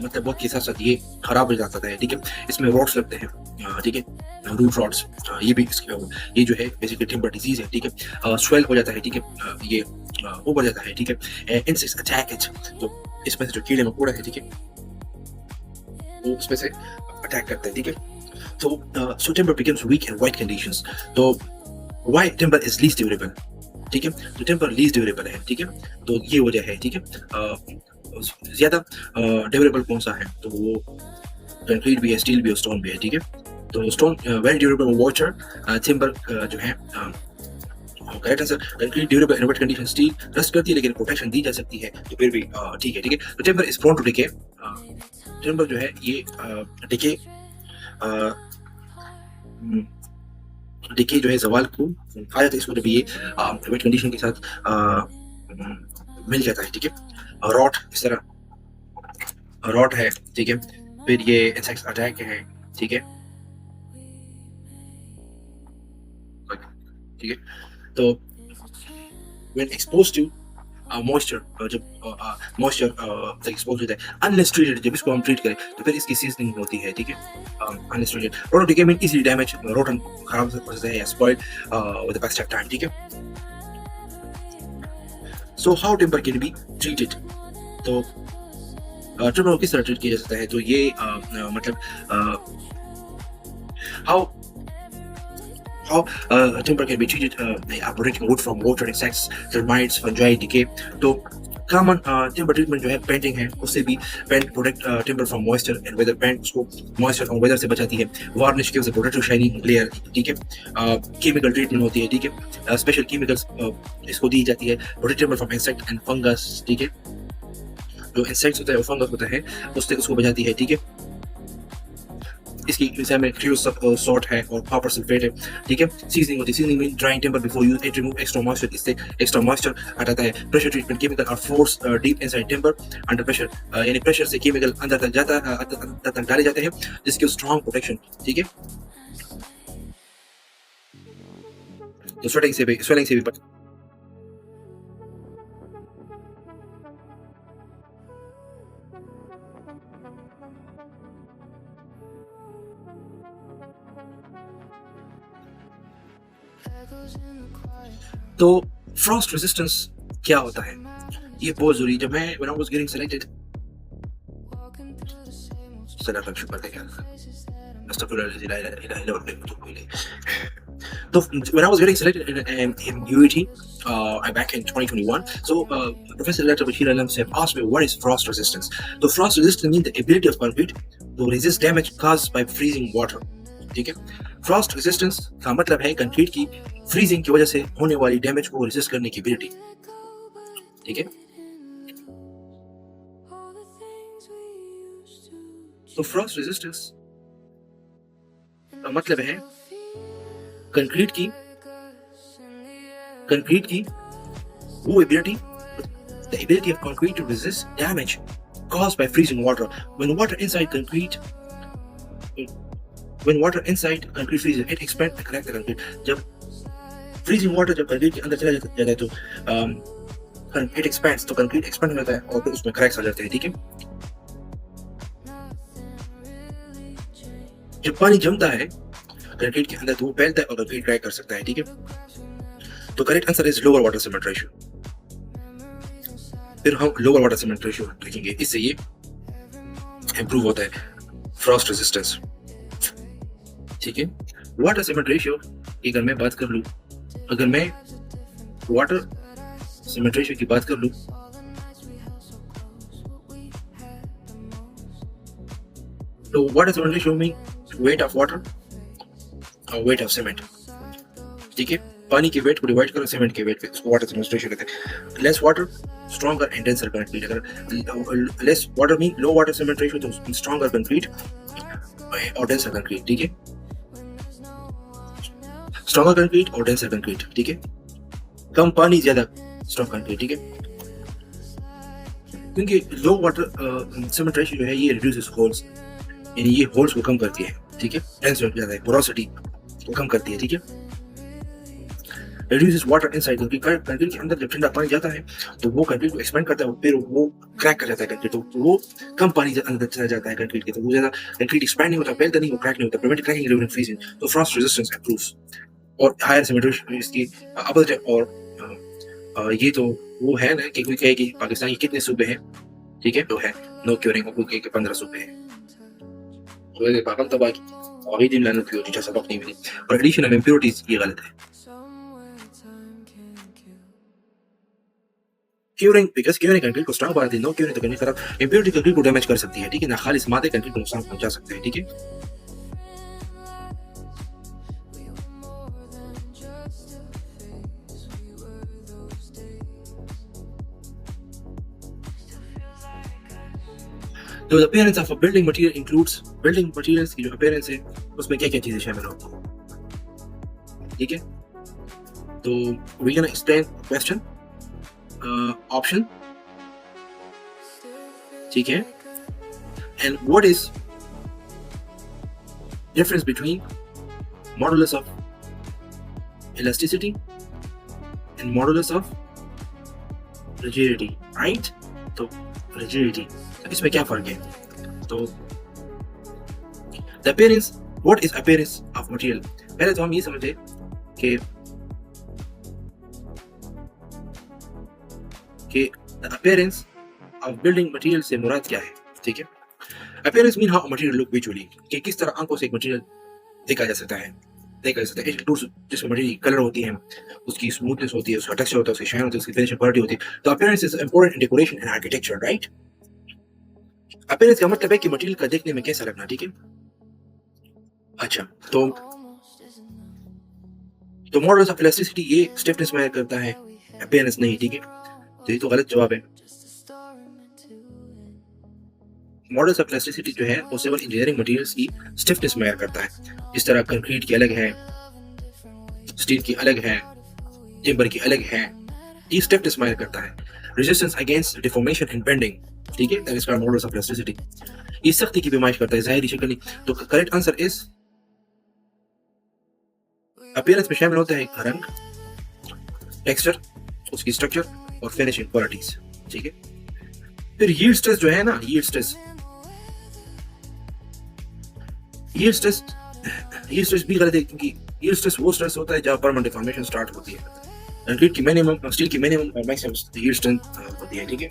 मतलब वक्त के साथ साथ ये खराब हो जाता है, ठीक है. इसमें रॉड्स लगते हैं, ठीक है, रूट रॉड्स, ये भी ये जो है बेसिकली टिम्बर डिजीज है, ठीक है. स्वेल हो जाता है, ठीक है, ये ऊपर जाता है, ठीक है. इंसेक्ट्स अटैक इट, तो इसमें से जो कीड़े मकोड़े हैं, ठीक है, वो उसमें से अटैक करते हैं, ठीक है. तो सो टिम्बर बिकम्स वीक इन वेट कंडीशंस. तो why timber is least durable, ठीक है. तो टिम्बर लीस्ट ड्यूरेबल है, ठीक है. तो ये वजह है, ठीक है. ज्यादा ड्यूरेबल कौन सा है? तो वो कंक्रीट भी है, स्टील भी है, स्टोन भी है, ठीक है. तो stone very durable water, timber जो है करेक्ट आंसर. कंक्रीट ड्यूरेबल इन वेट कंडीशन, स्टील रस्ट करती है लेकिन प्रोटेक्शन दी जा सकती है, तो फिर भी ठीक है, ठीक है. तो timber is prone to decay. Timber जो है ये डिके जो है जवाल को आ जाता है इसको जब ये वेट कंडीशन के साथ मिल जाता है, ठीक है. रॉट इस तरह रॉट है, ठीक है. फिर ये इंसेक्ट्स अटैक है, ठीक है, ठीक है. तो when exposed to moisture, जब मॉइस्चर तक एक्सपोज होता है अनलेस ट्रीटेड, जब इसको हम ट्रीट करें तो फिर इसकी सीजनिंग होती है, ठीक है. Unless treated rotten decay mean easily damage, rotten खराब हो सकता है या spoiled with the passage of time, ठीक है. So how timber can be treated? तो टिम्बर को किस तरह ट्रीट किया जा सकता है? तो ये मतलब how timber can be treated, protecting wood from water, insects, termites, fungi, decay. तो कॉमन टिम्बर ट्रीटमेंट जो है पेंटिंग है, उससे भी paint protect timber from moisture and weather. Paint उसको मॉइस्चर और वेदर से बचाती है. वार्निश के प्रोटेक्टिव शाइनिंग लेयर, ठीक है. केमिकल ट्रीटमेंट होती है, ठीक है, स्पेशल केमिकल्स इसको दी जाती है. Protect timber from insect and fungus, ठीक है. जो इंसेक्ट्स होता है और फंगस होता है उससे उसको बचाती है, ठीक है. इसकी जैसे में क्रियो सॉल्ट है और कॉपर सल्फेट है, ठीक है. सीजनिंग होती है. Seasoning mean drying timber before use, it remove extra moisture, इससे एक्स्ट्रा मॉइस्चर हटाता है. Pressure treatment, chemical are force deep inside timber under pressure, यानी प्रेशर से केमिकल अंदर तक डाले जाते हैं जिसकी स्ट्रॉन्ग प्रोटेक्शन, ठीक है. तो स्वेलिंग से भी तो फ्रॉस्ट रेजिस्टेंस क्या होता है? ये बहुत जरूरी. जब मैं when I was getting selected, so when I was getting selected in UET back in 2021, so Professor Dr. Bashir Alam Saif asked me what is frost resistance. So frost resistance means the ability of concrete to resist damage caused by freezing water, ठीक है. फ्रॉस्ट रेजिस्टेंस का मतलब है कंक्रीट की फ्रीजिंग की वजह से होने वाली डैमेज को रेजिस्ट करने की एबिलिटी, ठीक है. तो फ्रॉस्ट रेजिस्टेंस का मतलब है कंक्रीट की वो ability, the ability of concrete to resist damage caused by freezing water. When water inside concrete freezes, it expands and cracks the concrete. जब freezing water जब कंक्रीट के अंदर चला जाता है तो it expands, तो कंक्रीट एक्सपेंड हो जाता है और फिर उसमें क्रैक्स आ जाते हैं, ठीक है. जब पानी जमता है कंक्रीट के अंदर तो वो फैलता है और कंक्रीट क्रैक कर सकता है, ठीक है. तो correct answer is lower water separate ratio. फिर हम लोअर वाटर सीमेंट रेशियो देखेंगे, इससे ये इंप्रूव होता है फ्रॉस्ट रेजिस्टेंस, ठीक है। वाटर सीमेंट रेशियो की अगर मैं बात कर लूँ, अगर मैं वाटर सीमेंट रेशियो की बात कर लूँ, तो water cement ratio mean weight of water और वेट ऑफ सीमेंट, ठीक है। पानी के वेट को डिवाइड करो सीमेंट के वेट पे, उसको वाटर सीमेंट रेशियो कहते हैं। Less water stronger and denser concrete, अगर लेस वाटर मीन लो वाटर सीमेंट रेशियो, तो स्ट्रॉन्गर कंक्रीट और डेंसर कंक्रीट, ठीक है। स्ट्रॉन्गर कंक्रीट और डेंसर कंक्रीट, ठीक है। कम पानी ज्यादा स्ट्रॉन्ग कंक्रीट, ठीक है। क्योंकि लो वाटर सीमेंट रेशियो जो है ये रिड्यूसेस होल्स, यानी ये होल्स को कम करती है, ठीक है। डेंसर ज्यादा है, पोरोसिटी को कम करती है, ठीक है। Reduces water inside concrete, concrete के अंदर जब ठंडा पानी जाता है तो वो कंक्रीट को एक्सपेंड करता है, फिर वो क्रैक कर जाता है कंक्रीट, तो वो कम पानी अंदर चला जाता है कंक्रीट के, तो वो ज्यादा कंक्रीट एक्सपैंड नहीं होता, फैलता नहीं, वो क्रैक नहीं होता, प्रिवेंट क्रैकिंग ड्यूरिंग फ्रीजिंग, तो फ्रॉस्ट रेजिस्टेंस इंप्रूव्स। और हायर सीमेंट इसकी अपोजिट है। और ये तो वो है ना कि कोई कहे कि पाकिस्तान के कितने सूबे हैं, ठीक है, तो है नो क्योरिंग, कोई कहे कि 15 सूबे हैं, तो पाकम तबाह की और ही दिन लानत की होती, सबक नहीं मिली। और एडिशन ऑफ इम्प्योरिटीज ये गलत है। क्यूरिंग, बिकॉज़ क्यूरिंग कंक्रीट को स्ट्रॉन्ग बनाती है, नो क्यूरिंग तो कंक्रीट खराब, इम्प्योरिटी कंक्रीट को डैमेज कर सकती है, ठीक है ना, खालिस मादे कंक्रीट को नुकसान पहुंचा सकते हैं, ठीक है। तो the appearance of a building material includes building materials की जो appearance है उसमें क्या क्या चीजें शामिल होती हैं, ठीक है। तो we gonna explain question option, ठीक है। and what is difference between modulus of elasticity and modulus of rigidity, right? तो rigidity इसमें क्या फर्क है, तो the appearance, what is appearance of material, पहले तो हम ये समझे कि the appearance of building material से मुराद क्या है, ठीक है। appearance mean how a material look visually, कि किस तरह आंखों से एक मटेरियल देखा जा सकता है, जिसमें मटेरियल की कलर होती है, उसकी स्मूथनेस होती है, उसका टेक्सचर होता है, उसकी शाइन होती है, उसकी फिनिशिंग क्वालिटी होती है, तो appearance is important in decoration and architecture, right? Appearance का मतलब है कि मटेरियल का देखने में कैसा लगना, ठीक है। अच्छा, तो मॉडल्स ऑफ इलास्टिसिटी ये स्टिफनेस मेजर करता है, अपीयरेंस नहीं, ठीक है। तो ये तो गलत जवाब है। मॉडल्स ऑफ इलास्टिसिटी जो है वो सिविल इंजीनियरिंग मटेरियल्स की स्टिफनेस मेजर करता है, जिस तरह कंक्रीट की अलग है, स्टील की अलग है, टिम्बर की अलग है, ये स्टिफनेस मेजर करता है। Resistance against deformation and bending, ठीक है, that is called models of elasticity. ये सख्ती की पैमाइश करता है, जाहिरी शक्ल नहीं। तो करेक्ट आंसर इज अपीयरेंस में शामिल होता है रंग, टेक्सचर, उसकी स्ट्रक्चर और फिनिशिंग क्वालिटीज, ठीक है। फिर यील्ड स्ट्रेस जो है ना, यील्ड स्ट्रेस भी गलत है, क्योंकि यील्ड स्ट्रेस वो स्ट्रेस होता है जहां परमानेंट डिफॉर्मेशन स्टार्ट होती है। कंक्रीट की मिनिमम, स्टील की मिनिमम और मैक्सिमम यील्ड स्ट्रेंथ होती है, ठीक है।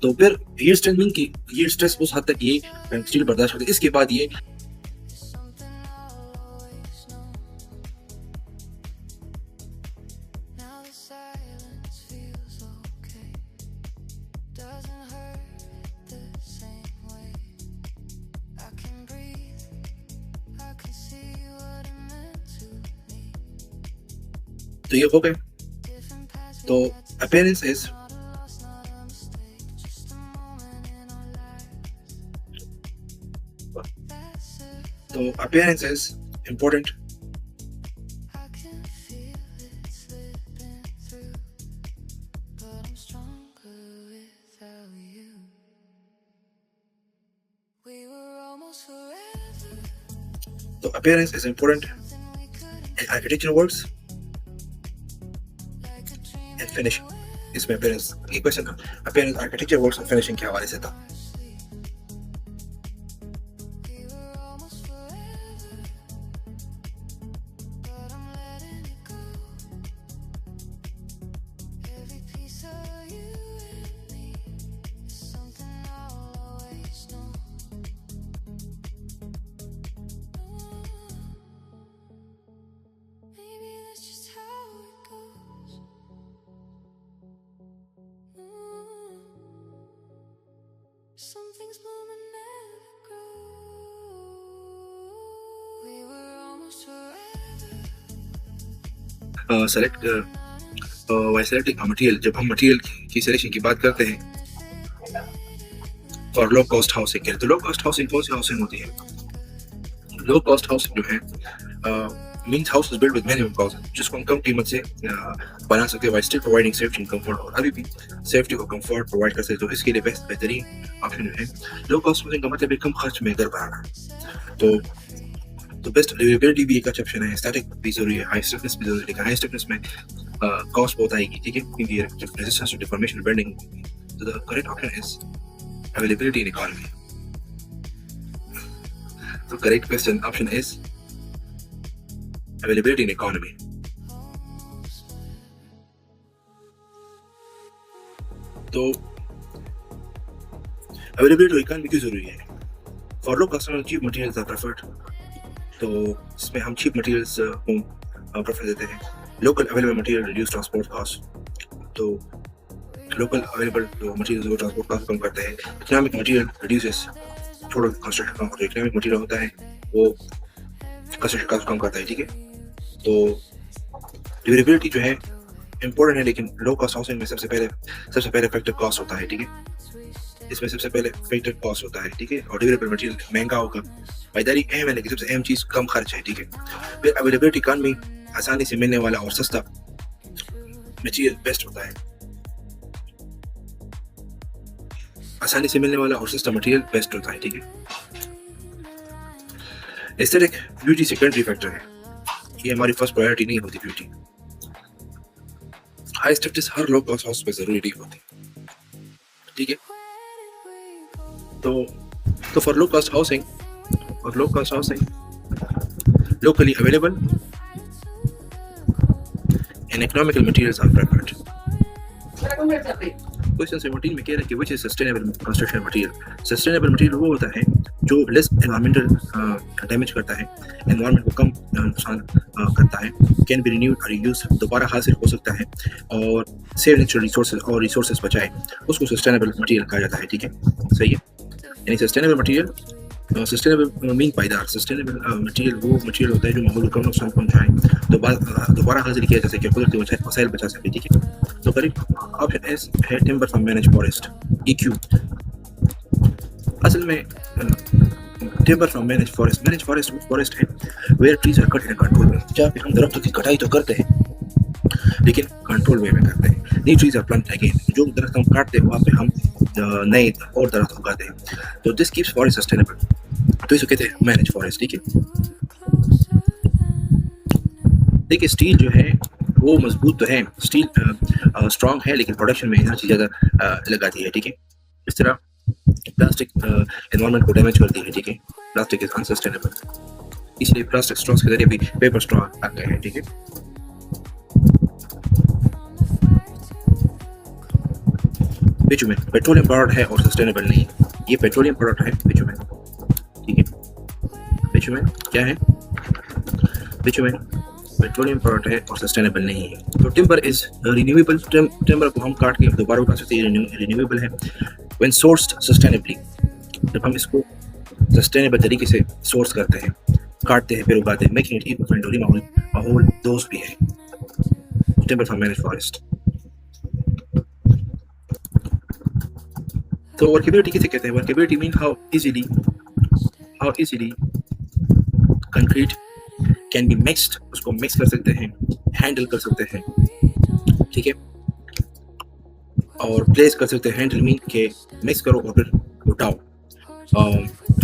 तो फिर यील्ड स्ट्रेंथ मीन की यील्ड स्ट्रेस उस हद तक ये स्टील बर्दाश्त करती है, इसके बाद ये तो ये हो गए। तो अपीयरेंस इज important तो appearance is important in architectural works and finishing। इसमें appearance ये क्वेश्चन था, appearance architecture works और finishing के हवाले से था। सेलेक्ट वाई सेलेक्टिंग मटेरियल, जब हम मटेरियल की सिलेक्शन की बात करते हैं फॉर लो कॉस्ट हाउसिंग के, तो लो कॉस्ट हाउसिंग कौन सी हाउसिंग होती है? लो कॉस्ट हाउसिंग जो है means house is build with minimum cost, जिसको हम कम कीमत से बना सकते हैं, while still providing safety and comfort, और अभी भी सेफ्टी और कंफर्ट प्रोवाइड कर सकते हैं। तो इसके लिए बेहतरीन ऑप्शन जो है लो कॉस्ट हाउसिंग का मतलब है कम खर्च में घर बनाना। तो बेस्ट लिवेबिलिटी भी एक अच्छा ऑप्शन है, स्टैटिक भी जरूरी है, हाई स्टिफनेस भी जरूरी है, लेकिन हाई स्टिफनेस में कॉस्ट बहुत आएगी, ठीक है, क्योंकि रेजिस्टेंस टू डिफॉर्मेशन बेंडिंग। तो the correct option is availability in economy. तो correct question option is availability in economy. तो availability in economy क्यों जरूरी है? For low cost cheap materials are preferred. तो इसमें हम cheap materials को prefer देते हैं. Local available material reduce transport cost. तो local available materials को transport cost कम करते हैं. Economic material reduces total construction cost. जो economic material होता है वो construction cost कम करता है, ठीक है। तो ड्यूरेबिलिटी जो है इम्पोर्टेंट है, लेकिन लो कॉस्ट हाउसिंग में सबसे पहले फैक्टर कॉस्ट होता है, ठीक है। इसमें सबसे पहले फैक्टर कॉस्ट होता है, ठीक है, और ड्यूरेबल मटेरियल महंगा होगा। पायदारी अहम है, लेकिन सबसे अहम चीज कम खर्च है, ठीक है। फिर अवेलेबिलिटी इकॉनमी, आसानी से मिलने वाला और सस्ता मटेरियल बेस्ट होता है। आसानी से मिलने वाला और सस्ता मटेरियल बेस्ट होता है, ठीक है। एस्थेटिक ब्यूटी सेकेंडरी फैक्टर है, ये हमारी फर्स्ट प्रायोरिटी नहीं होती ब्यूटी। हाई स्टेटस हर लो कॉस्ट हाउस पे जरूरी नहीं होती, ठीक है। तो for low cost housing locally available and economical materials are preferred. Question 17 में कह रहा है कि which is sustainable construction material. Sustainable material वो होता है जो लेस एनवायरमेंटल डैमेज करता है, एनवायरमेंट को कम नुकसान करता है, कैन बी रिन्यूड और यूज, दोबारा हासिल हो सकता है, और सेव नेचुरल रिसोर्सेज बचाए, उसको सस्टेनेबल मटेरियल कहा जाता है, ठीक है, सही है। यानी सस्टेनेबल मटेरियल, सस्टेनेबल मीन पायदार, सस्टेनेबल मटेरियल वो मटेरियल होता है जो माहौल को कम नुकसान पहुंचाए, दोबारा हासिल किया जा सके, कुदरती वसाइल बचा सके, ठीक है। तो करेक्ट ऑप्शन एस है timber from manage forest, EQ। असल में टिम्बर फ्रॉम मैनेज फॉरेस्ट है where trees are cut in control में, जहाँ पे हम दरख्तों की कटाई तो करते हैं लेकिन कंट्रोल वे में करते हैं। New trees are plant again, जो दरख्त हम काटते हैं वहाँ पे हम नए और दरख्त उगाते हैं। तो दिस कीप्स फॉरेस्ट सस्टेनेबल, तो इसको कहते हैं मैनेज फॉरेस्ट, ठीक है। देखिए स्टील जो है वो मजबूत तो है, स्टील स्ट्रॉन्ग है, लेकिन प्रोडक्शन में एनर्जी ज़्यादा लगाती है, ठीक है। इस तरह प्लास्टिक एनवायरनमेंट को डैमेज करती है, ठीक है। प्लास्टिक इज अनसस्टेनेबल, इसलिए प्लास्टिक स्ट्रॉस के जरिए भी पेपर स्ट्रॉ आ गए हैं, ठीक है। बिटुमेन पेट्रोलियम प्रोडक्ट है और सस्टेनेबल नहीं, ये पेट्रोलियम प्रोडक्ट है बिटुमेन, ठीक है। बिटुमेन क्या है? बिटुमेन पेट्रोलियम प्रोडक्ट है और सस्टेनेबल नहीं है। तो टिम्बर इज रिन्यूएबल, टिम्बर को हम काट के दोबारा उगा सकते हैं, रिन्यूएबल है। व्हेन सोर्स्ड सस्टेनेबली, जब हम इसको सस्टेनेबल तरीके से सोर्स करते हैं, काटते हैं फिर उगाते हैं, मेकिंग इट इको फ्रेंडली, माहौल दोस्त भी है। Timber from manage forest. तो वर्केबिलिटी किसे कहते हैं? Workability mean how easily concrete can be mixed, उसको मिक्स कर सकते हैं, हैंडल कर सकते हैं, ठीक है, और प्लेस कर सकते हैं। हैंडल मीन के मिक्स करो और फिर उठाओ,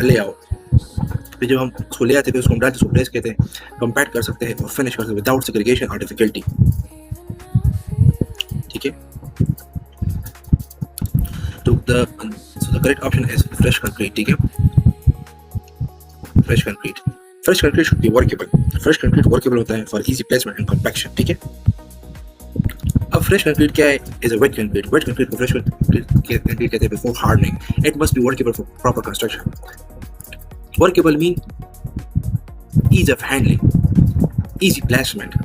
ले आओ, फिर जब हम उसको ले आते हैं उसको हम डालते उसको प्लेस कहते हैं, कंपैक्ट कर सकते हैं और फिनिश कर सकते हैं विदाउट सेग्रीगेशन और डिफिकल्टी, ठीक है। तो the correct option is fresh concrete, ठीक है। Fresh concrete should be workable. Fresh concrete workable होता है for easy placement and compaction, ठीक है। अब फ्रेश कंक्रीट क्या है? इज अ वेट कंक्रीट को फ्रेश कंक्रीट कहते हैं before hardening. It must be workable for proper construction. Workable mean ease of handling, easy placement,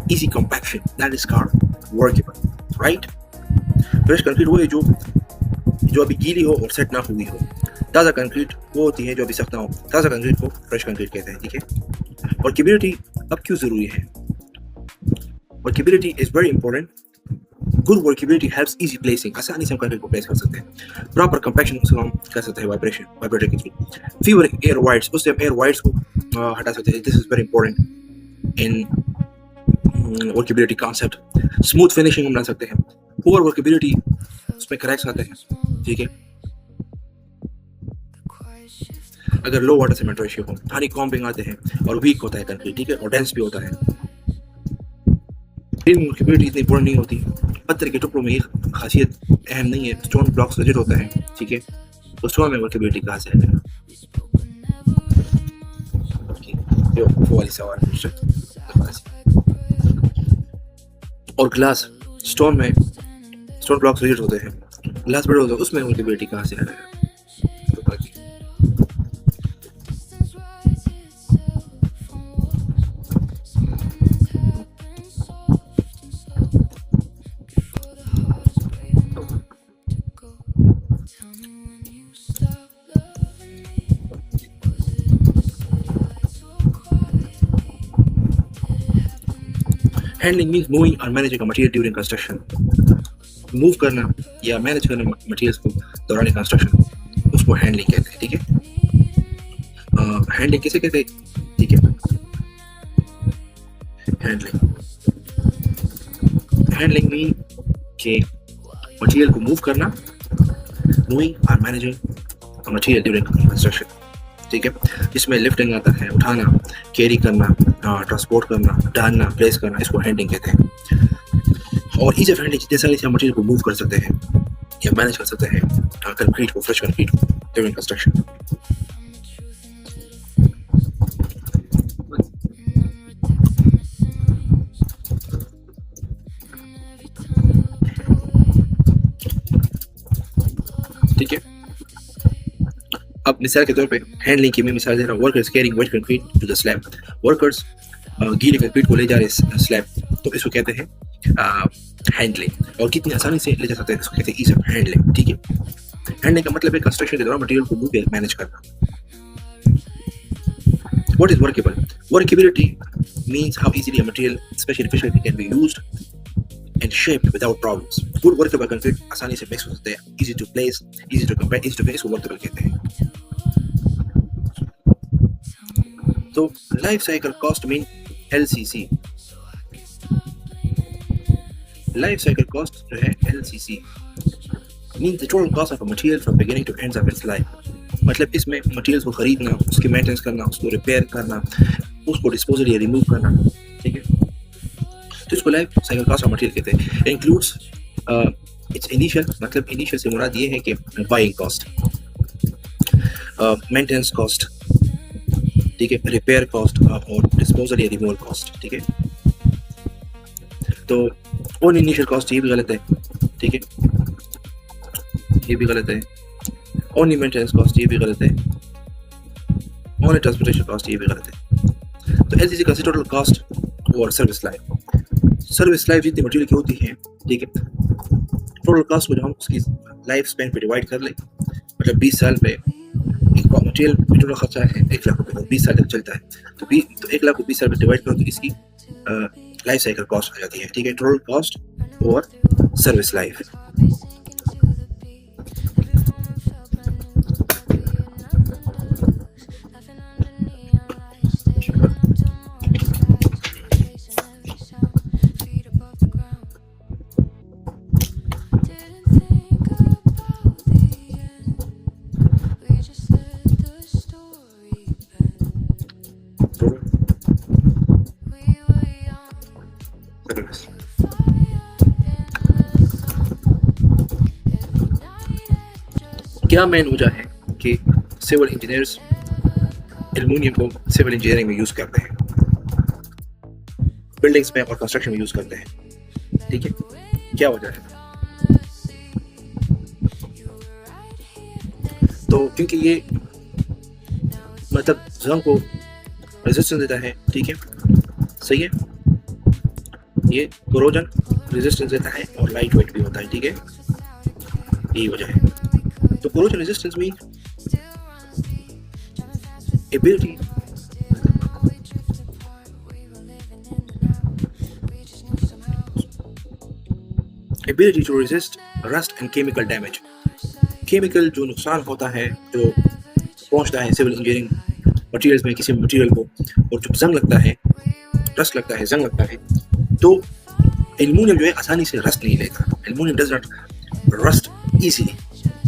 easy compaction, that is called workable, right? Fresh concrete वो है जो अभी गीली हो और सेट ना हुई हो। ताज़ा कंक्रीट वो होती है जो अभी सख्त ना हो, ताज़ा कंक्रीट को फ्रेश कंक्रीट कहते हैं, ठीक है। वर्केबिलिटी अब क्यों ज़रूरी है? Workability is very important. Good workability helps easy placing, आसानी से हम कंक्रीट को प्लेस कर सकते हैं. प्रॉपर कंपैक्शन उसको हम कर सकते हैं वाइब्रेटर के थ्रू. फीवर एयर वाइड्स, उससे हम एयर वाइड्स को हटा सकते हैं. This is very important in workability concept. Smooth finishing हम ला सकते हैं. पुअर वर्केबिलिटी उसमें क्रैक्स आते हैं, ठीक है. अगर लो वाटर सीमेंट रेशियो हो, हनी कॉम्बिंग आते हैं और वीक होता है कंक्रीट, ठीक है, और डेंस भी होता है. वर्केबिलिटी इतनी इंपॉर्टेंट नहीं होती. पत्थर के टुकड़ों में एक खासियत अहम नहीं है. स्टोन ब्लॉक्स रिजिड होता है, ठीक है, तो स्टोन में वर्केबिलिटी कहाँ से आएगा? वो वाली सवाल. और ग्लास, स्टोन ब्लॉक्स रिजिड होते हैं, ग्लास बड़े होते हैं, उसमें वर्केबिलिटी कहाँ से आएगा? Handling means moving or managing a material during construction. Move करना या मैनेज करना मटेरियल्स को दौरान कंस्ट्रक्शन, उसको हैंडलिंग कहते हैं, ठीक है. हैंडलिंग किसे कहते हैं? ठीक है, हैंडलिंग मीन कि मटेरियल को मूव करना, मूविंग और मैनेजिंग मटेरियल ड्यूरिंग कंस्ट्रक्शन, ठीक है, जिसमें लिफ्टिंग आता है, उठाना, कैरी करना, ट्रांसपोर्ट करना, डालना, प्लेस करना, इसको हैंडलिंग कहते हैं. और ईज ऑफ हैंडलिंग जैसा कि हम मटेरियल को मूव कर सकते हैं या मैनेज कर सकते हैं कंक्रीट को, फ्रेश कंक्रीट को ड्यूरिंग कंस्ट्रक्शन. ठीक है, अब मिसाल के तौर पे हैंडलिंग की मैं मिसाल दे रहा हूँ. Workers carrying wet concrete to the slab. Workers गीले कंक्रीट को ले जा रहे स्लैब, तो इसको कहते हैं हैंडलिंग. और कितनी आसानी से ले जा सकते हैं, इसको कहते हैं ईज ऑफ हैंडलिंग. ठीक है, हैंडलिंग का मतलब है कंस्ट्रक्शन के दौरान मटेरियल को मूव या मैनेज करना. What is workable? Workability means how easily a material, especially fish can be used and shaped without problems. Good workable concrete आसानी से मिक्स हो सकते हैं, easy to place, easy to compare, easy to finish को workable कहते हैं. तो life cycle cost mean LCC. Life cycle cost जो है LCC means the total cost of a material from beginning to ends of its life. मतलब इसमें मटेरियल्स को खरीदना, उसकी मेंटेनेंस करना, उसको रिपेयर करना, उसको डिस्पोजल या रिमूव करना. ठीक है, तो इसको life cycle cost of material कहते हैं. इंक्लूड्स इट्स इनिशियल, मतलब इनिशियल से मुराद ये है कि बाइंग कॉस्ट, मेंटेनेंस कॉस्ट, ठीक है, रिपेयर कॉस्ट और डिस्पोजल या रिमूवल कॉस्ट. ठीक है, तो ऑन इनिशियल कॉस्ट ये भी गलत है. ठीक है, ये भी गलत है. ऑन मेंटेनेंस कॉस्ट ये भी गलत है. ऑन ट्रांसपोर्टेशन कॉस्ट ये भी गलत है. तो LCC का टोटल कॉस्ट और सर्विस लाइफ. सर्विस लाइफ जितनी मटेरियल की होती है, ठीक है, टोटल कॉस्ट को जब हम उसकी लाइफ स्पैन पे डिवाइड कर लें, मतलब 20 साल पे एक मटेरियल टोटल खर्चा है 1 लाख रुपए, 20 साल तक चलता है, तो 1 लाख को 20 साल पे डिवाइड करो तो इसकी लाइफ साइकिल कॉस्ट आ जाती है. ठीक है, टोटल कॉस्ट और सर्विस लाइफ. क्या मेन वजह है कि सिविल इंजीनियर्स एल्युमिनियम को सिविल इंजीनियरिंग में यूज करते हैं, बिल्डिंग्स में और कंस्ट्रक्शन में यूज करते हैं? ठीक है, क्या वजह है? तो क्योंकि ये मतलब जंग को रेजिस्टेंस देता है. ठीक है, सही है, ये कोरोजन रेजिस्टेंस देता है और लाइट वेट भी होता है. ठीक है, यही वजह है. तो corrosion resistance means ability ability to resist rust and chemical damage, chemical जो नुकसान होता है, जो पहुंचता है सिविल इंजीनियरिंग मटेरियल्स में किसी मटेरियल को, और जो जंग लगता है, रस्ट लगता है, जंग लगता है, तो एल्युमिनियम जो है आसानी से रस्ट नहीं लेता। Aluminium does not rust easily,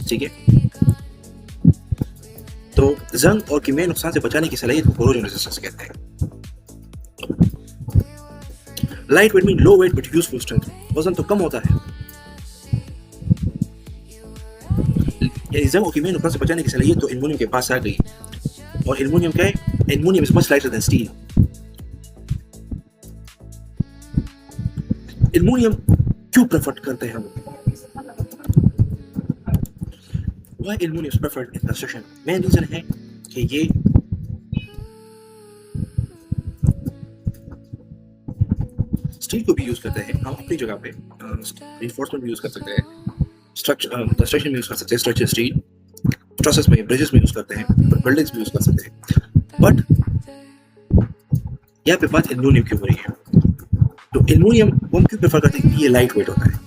ठीक है। तो जंग और कीमियाई नुकसान से बचाने की सलाहियत को कोरोजन रेजिस्टेंस कहते हैं। Light weight mean low weight but useful strength, वजन तो कम होता है, जंग और कीमियाई नुकसान से बचाने की सलाहियत तो एल्युमिनियम के पास आ गई। और एल्युमिनियम क्या है? Aluminium is much lighter than steel. Aluminium क्यों प्रेफर करते हैं हम? Why aluminum is preferred in construction? Main reason है कि ये स्टील को भी यूज करते हैं हम अपनी जगह पे, रिइंफोर्समेंट भी यूज कर सकते हैं, कंस्ट्रक्शन में यूज कर सकते हैं, स्ट्रक्चर स्टील ट्रसेस में, ब्रिजेस में यूज करते हैं, बिल्डिंग्स में यूज कर सकते हैं। बट यहाँ पे बात एल्युमिनियम क्यों हो रही है? तो एल्युमिनियम हम क्यों प्रेफर करते हैं? ये लाइट वेट होता है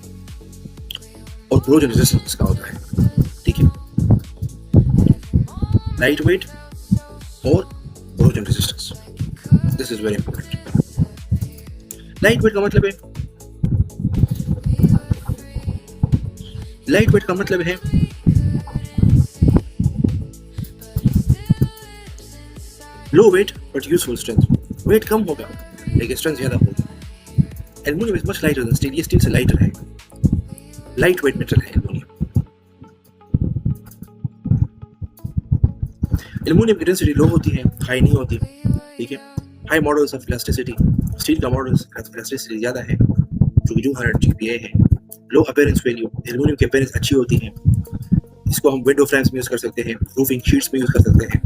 और कोरोजन रेजिस्टेंस इसका होता है, ठीक है। लाइट वेट और corrosion resistance, this is very important. Light weight का मतलब है, लाइट वेट का मतलब है low weight but useful strength. Weight कम होगा लेकिन स्ट्रेंथ ज्यादा होगी। Aluminium is much lighter than steel, ये स्टील से लाइटर है, लाइट वेट मेटल है एल्युमिनियम। एल्युमिनियम की डेंसिटी लो होती है, हाई नहीं होती, ठीक है। High modulus of elasticity, steel का मॉडल्स इलास्टिसिटी ज्यादा है, जो कि 200 GPa है। लो अपीयरेंस वैल्यू, एल्युमिनियम की अपीयरेंस अच्छी होती है, इसको हम विंडो फ्रेम्स में यूज कर सकते हैं, रूफिंग शीट्स में यूज कर सकते हैं,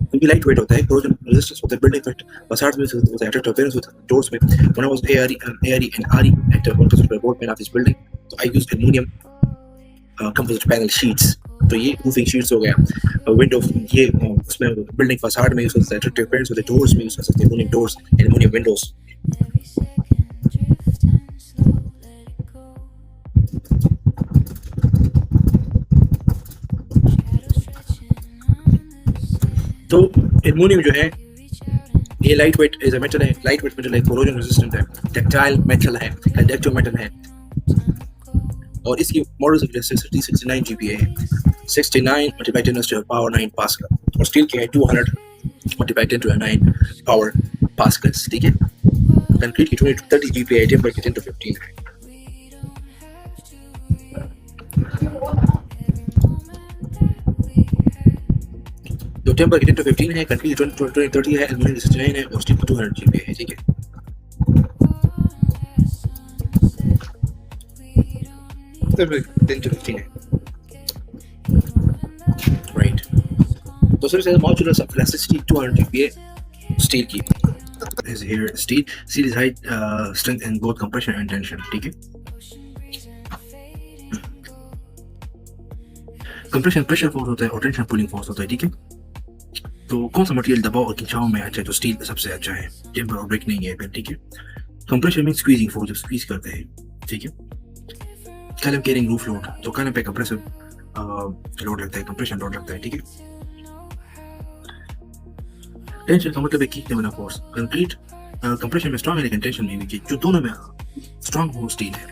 क्योंकि लाइट वेट होता है, कोरोजन रेजिस्टेंस होता है, बिल्डिंग फैक्ट फसाड्स में होता है, अट्रैक्टिव अपीयरेंस होता है डोर्स में। When I was ARE and RE at one construction board plan of this building, so I used aluminum composite panel sheets। तो ये रूफिंग शीट्स हो गया, विंडो ये उसमें बिल्डिंग फसाड में यूज कर सकते हैं, अट्रैक्टिव अपीयरेंस होते हैं डोर्स में यूज कर सकते हैं, एल्युमिनियम डोर्स, एल्युमिनियम विंडोज। तो एल्युमिनियम जो है ये light weight is a metal है, लाइट वेट मेटल है, कोरोजन रेजिस्टेंट है, टैक्टाइल मेटल है, कंडक्टिव मेटल है, और इसकी मॉडल्स ऑफ इलास्टिसिटी 69 GPa है, 69 मल्टीप्लाई 10 टू पावर 9 पास्कल, और स्टील की है 200 मल्टीप्लाई 10 टू 9 पावर पास्कल्स, ठीक है। कंक्रीट की 20 to 30 GPa है, टिम्बर की 10 to 15 है। तो टिम्बर की 10 to 15 है, कंक्रीट की 20 30 है, एल्युमिनियम 69 है, और स्टील की 200 GPa है, ठीक है। टिम्बर 10 to 15 है, राइट। तो सर से modulus of elasticity 200 GPa steel की is here। steel is high strength in both compression and tension, ठीक है। कंप्रेशन प्रेशर फोर्स होता है और टेंशन पुलिंग फोर्स होता है, ठीक है। तो कौन सा मटेरियल दबाव और खिंचाव में अच्छा है? तो स्टील सबसे अच्छा है, टेम्पर और ब्रेक नहीं है फिर, ठीक है। कंप्रेशन में स्क्वीजिंग फोर्स, जब स्क्वीज करते हैं, ठीक है। कॉलम कैरिंग रूफ लोड, तो कॉलम पे कंप्रेसिव लोड लगता है, कंप्रेशन लोड लगता है, ठीक है। टेंशन का मतलब है कीक देना फोर्स। कंक्रीट कंप्रेशन में स्ट्रांग है लेकिन टेंशन में वीक, जो दोनों में स्ट्रांग वो स्टील है,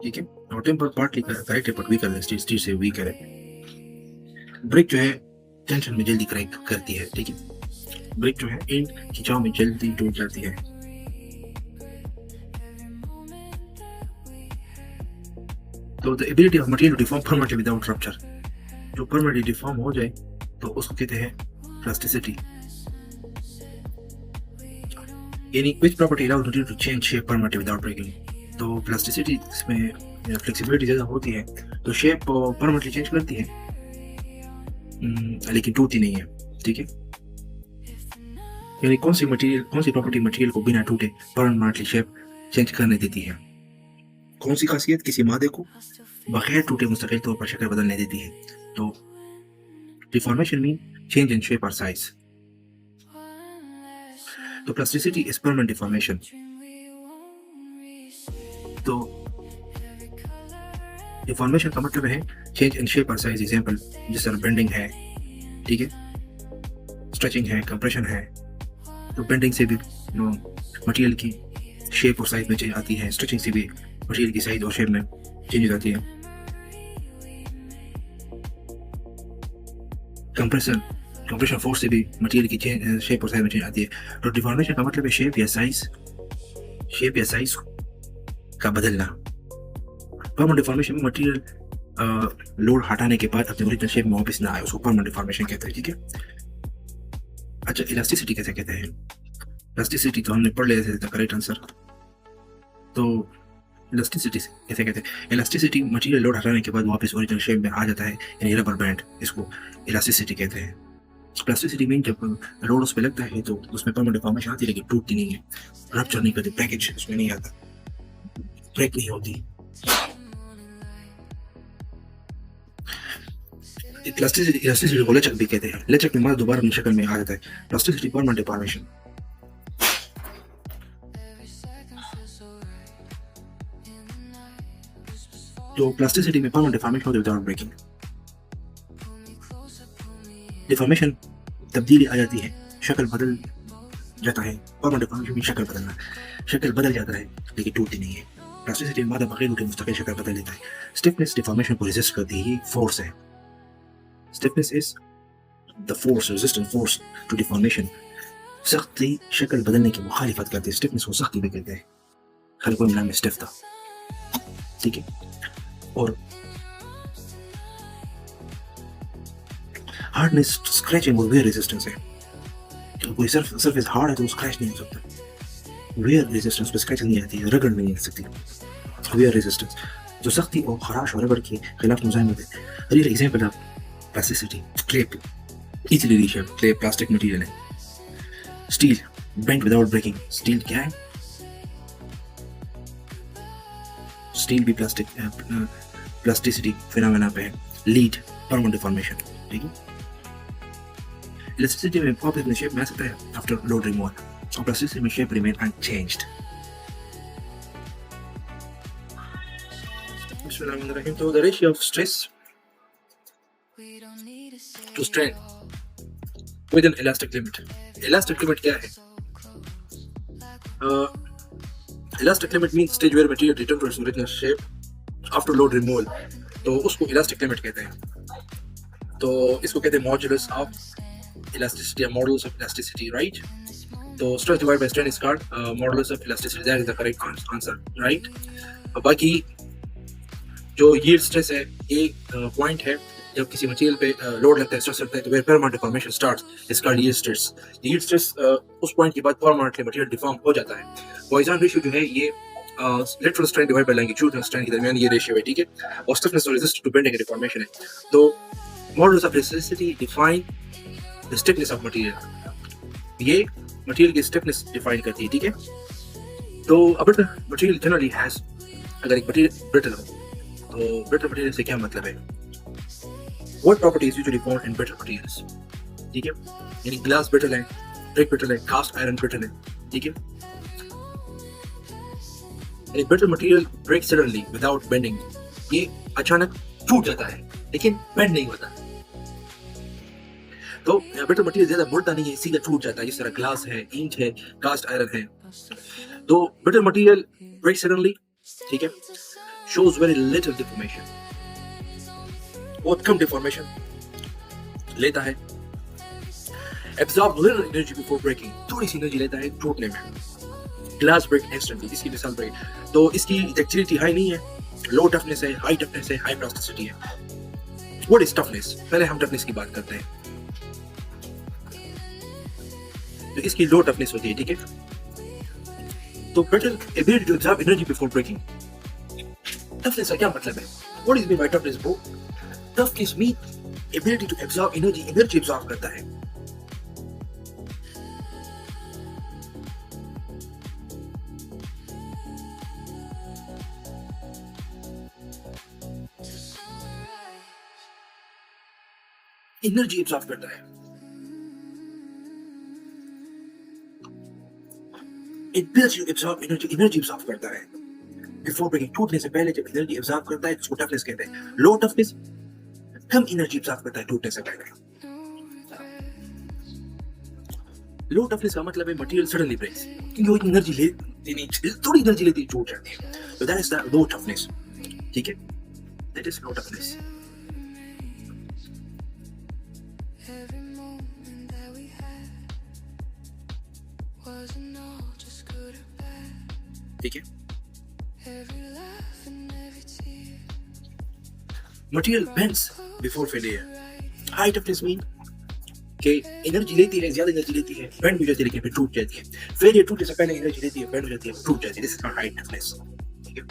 ठीक है। और टेम्पर पार्टली करेक्ट है बट वीकर है, स्टील से वीकर है। ब्रेक जो है टेंशन में जल्दी क्रैक करती है, ठीक है। ब्रेक जो है इन खिंचाव में जल्दी टूट जाती है। तो the ability of material to deform permanently without rupture, जो परमानेंटली डिफॉर्म हो जाए तो उसको कहते हैं प्लास्टिसिटी, यानी which property allows material to change shape permanently without breaking. तो प्लास्टिसिटी में फ्लेक्सिबिलिटी ज़्यादा होती है, तो शेप परमानेंटली चेंज करती है, लेकिन टूटती नहीं है, ठीक है। यानी कौन सी प्रॉपर्टी मटेरियल को बिना टूटे परमानेंटली शेप चेंज करने देती है? कौन सी खासियत किसी मादे को बगैर टूटे मुस्तकिल तौर पर शक्ल बदलने देती है? तो deformation mean change in shape और साइज। तो प्लास्टिसिटी इज परमानेंट डिफॉर्मेशन। तो डिफॉर्मेशन का मतलब है चेंज इन शेप और साइज। एग्जांपल जिस तरह बेंडिंग है, ठीक है, स्ट्रेचिंग है, कंप्रेशन है। तो बेंडिंग से भी मटेरियल की शेप और साइज में चेंज आती है, स्ट्रेचिंग से भी मटेरियल की साइज और शेप में चेंज हो जाती है। कंप्रेशन फोर्स से भी मटेरियल की शेप और साइज में चेंज आती है। तो डिफॉर्मेशन का मतलब है शेप या साइज का बदलना। परमानेंट डिफॉर्मेशन में मटेरियल लोड हटाने के बाद अपने ओरिजिनल शेप में वापस ना आए, उसको परमानेंट डिफॉर्मेशन कहते हैं, ठीक है। अच्छा, इलास्टिसिटी कैसे कहते हैं? इलास्टिसिटी तो हमने पढ़ लिया था, करेक्ट आंसर। तो इलास्टिसिटी कैसे कहते हैं? इलास्टिसिटी मटेरियल लोड हटाने के बाद वापस ओरिजिनल शेप में आ जाता है, यानी रबर बैंड, इसको इलास्टिसिटी कहते हैं। प्लास्टिसिटी मीन जब लोड उस पर लगता है तो उसमें परमानेंट डिफॉर्मेशन आती है, लेकिन टूटती नहीं है, रप्चर नहीं करती, पैकेज उसमें नहीं आता, ब्रेक नहीं होती। इलास्टिसिटी को लचक भी कहते हैं। लचक में माल दोबारा अपनी शक्ल में आ जाता है। Plasticity permanent deformation. तो प्लास्टिसिटी में परमानेंट डिफॉर्मेशन होती है विदाउट ब्रेकिंग। डिफॉर्मेशन तब्दीली आ जाती है, शक्ल बदल जाता है। परमानेंट डिफॉर्मेशन में शक्ल बदलना, शक्ल बदल जाता है लेकिन टूटती नहीं है। प्लास्टिसिटी में मादा बगैर उठे मुस्तकिल शक्ल बदल लेता है। स्टिफनेस डिफॉर्मेशन को रेजिस्ट करती है, ये फोर्स है। Stiffness is the force, resistant force to deformation. सख्ती शक्ल बदलने की मुखालिफत करती है, स्टिफनेस को सख्ती भी कहते हैं। खलको नाम में स्टिफ था, ठीक है। और हार्डनेस, स्क्रैचिंग और वेयर रेजिस्टेंस है। तो कोई सरफेस हार्ड है तो स्क्रैच नहीं हो सकता। वेयर रेजिस्टेंस पे स्क्रैच नहीं आती है, रगड़ नहीं आ सकती। वेयर रेजिस्टेंस जो सख्ती और खराश और रगड़ के खिलाफ मुजाहिमत है। Real example of plasticity, clay easily reshape, clay plastic material है। Steel bent without breaking, steel क्या है? स्टील भी प्लास्टिसिटी फिनोमेना पे है। लीड परमानेंट डिफॉर्मेशन, ठीक है। इलास्टिसिटी में वापस अपने शेप में आ सकता है आफ्टर लोड रिमूवल, और प्लास्टिसिटी में शेप रिमेन अनचेंज्ड। तो the ratio of stress to strain with an elastic limit. Elastic limit क्या है? Elastic limit means stage where material return to its original shape after load removal. तो उसको elastic limit कहते हैं। तो इसको कहते हैं modulus of elasticity या modulus of elasticity, right? तो stress divided by strain is called modulus of elasticity. That is the correct answer, right? बाकी जो yield stress है, ये पॉइंट है जब किसी मटेरियल पे लोड लगता है, स्ट्रेस लगता है, तो permanent deformation starts, it's called yield stress. Yield stress उस पॉइंट के बाद परमानेंटली मटेरियल डिफॉर्म हो जाता है। पॉइसन रेशियो जो है ये lateral strain divide by longitudinal strain के दरमियान ये रेशियो है, ठीक है। और स्टिफनेस और resistance to bending and deformation है। तो models of elasticity define the stiffness of material, ये मटेरियल की स्टिफनेस डिफाइन करती है, ठीक है। तो अब मटेरियल जनरली हैज, अगर एक मटेरियल ब्रिटल हो तो ब्रिटल मटेरियल से क्या मतलब है? What properties usually found in brittle materials? ठीक है, यानी ग्लास ब्रिटल है, ब्रिक ब्रिटल है, कास्ट आयरन ब्रिटल है, ठीक है। यानी brittle material break suddenly without bending, ये अचानक टूट जाता है लेकिन बेंड नहीं होता। तो ब्रिटल मटेरियल ज्यादा मुड़ता नहीं है, सीधा टूट जाता है, जिस तरह ग्लास है, ईंट है, कास्ट आयरन है। तो ब्रिटल मटेरियल ब्रेक सडनली, ठीक है, shows very little deformation, बहुत कम डिफॉर्मेशन लेता है। Absorb little energy before breaking, थोड़ी सी एनर्जी लेता है टूटने में। ग्लास ब्रेक इंस्टेंटली, इसकी मिसाल ब्रेक। तो इसकी डक्टिलिटी हाई नहीं है, लो टफनेस है, हाई टफनेस है, हाई प्लास्टिसिटी है। What is toughness? पहले हम टफनेस की बात करते हैं। तो इसकी लो टफनेस होती है, ठीक है। तो brittle ability to absorb energy before breaking. Toughness का क्या मतलब है? What is mean by toughness bro? Toughness mean ability to absorb energy, energy absorb करता है। एनर्जी एब्जॉर्ब करता है। Ability to absorb energy, energy absorb करता है। बिफोर ब्रेकिंग, टूटने से पहले जब एनर्जी एब्जॉर्ब करता है उसको टफनेस कहते हैं। लो टफनेस कम एनर्जी एब्जॉर्ब करता है टूटने से पहले। लो टफनेस का मतलब है मटेरियल सडनली ब्रेक्स, क्योंकि वो एनर्जी लेती नहीं, थोड़ी एनर्जी लेती है टूट जाती है, तो that is the low toughness. ठीक है, दैट इज लो टफनेस। ठीक है, material bends before failure. High toughness mean कि एनर्जी लेती है, ज्यादा एनर्जी लेती है, बेंड हो जाती है, लेकिन फिर टूट जाती है। फेलियर टूटने से पहले एनर्जी लेती है, बेंड हो जाती है, टूट जाती है। This is not high toughness. ठीक है,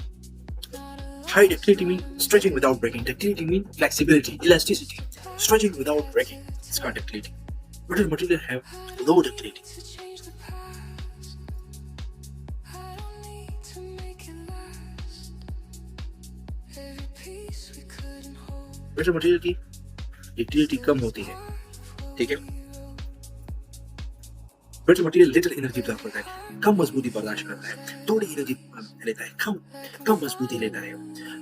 high ductility mean stretching without breaking. Ductility mean flexibility, elasticity, stretching without breaking, it's called ductility. Brittle material have low ductility. Brittle material की ductility कम होती है। ठीक है, brittle material little energy absorb करता है, कम मजबूती बर्दाश्त करता है, थोड़ी एनर्जी लेता है, कम मजबूती लेता है।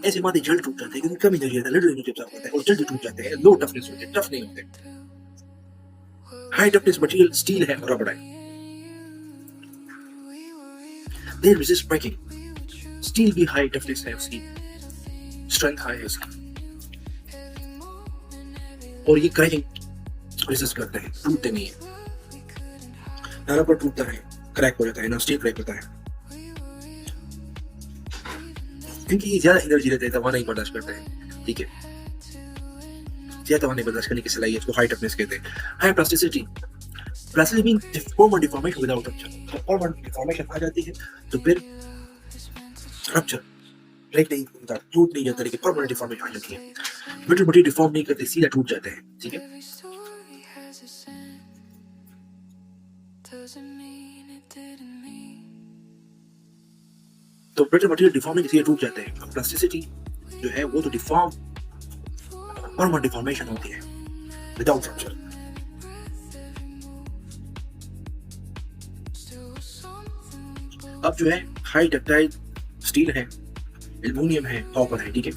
ऐसे मादे जल्द टूट जाते हैं क्योंकि कम एनर्जी लेता है, लिटिल एनर्जी absorb करता है और जल्द टूट जाते हैं। लो टफनेस होते हैं, टफ नहीं होते। हाई टफनेस मटेरियल स्टील है और रबड़ है, they resist breaking। स्टील भी हाई टफनेस है, उसकी स्ट्रेंथ हाई है उसकी, और ये क्रैकिंग रेसिस्ट करते हैं, टूटते नहीं है। ना रबड़ टूटता है, क्रैक हो जाता है, ना स्टील क्रैक होता है, क्योंकि ये ज्यादा एनर्जी लेते हैं, दवा नहीं बर्दाश्त करते हैं। ठीक है, ज्यादा दवा नहीं बर्दाश्त करने की सलाहियत को हाई टफनेस कहते हैं। High plasticity, plasticity mean permanent deformation without rupture. Permanent deformation आ जाती है तो फिर रप्चर, ब्रेक नहीं होता, टूट नहीं जाता, लेकिन परमानेंट डिफॉर्मेशन आ जाती है। ब्रिटल मटेरियल डिफॉर्म नहीं करते, सीधा टूट जाते हैं। ठीक है, तो ब्रिटल मटेरियल डिफॉर्मिंग सीधे टूट जाते हैं। प्लास्टिसिटी जो है वो तो डिफॉर्म, परमानेंट डिफॉर्मेशन होती है विदाउट रप्चर। अब जो है हाई डक्टाइल स्टील है, एल्युमिनियम है, कॉपर है। ठीक है,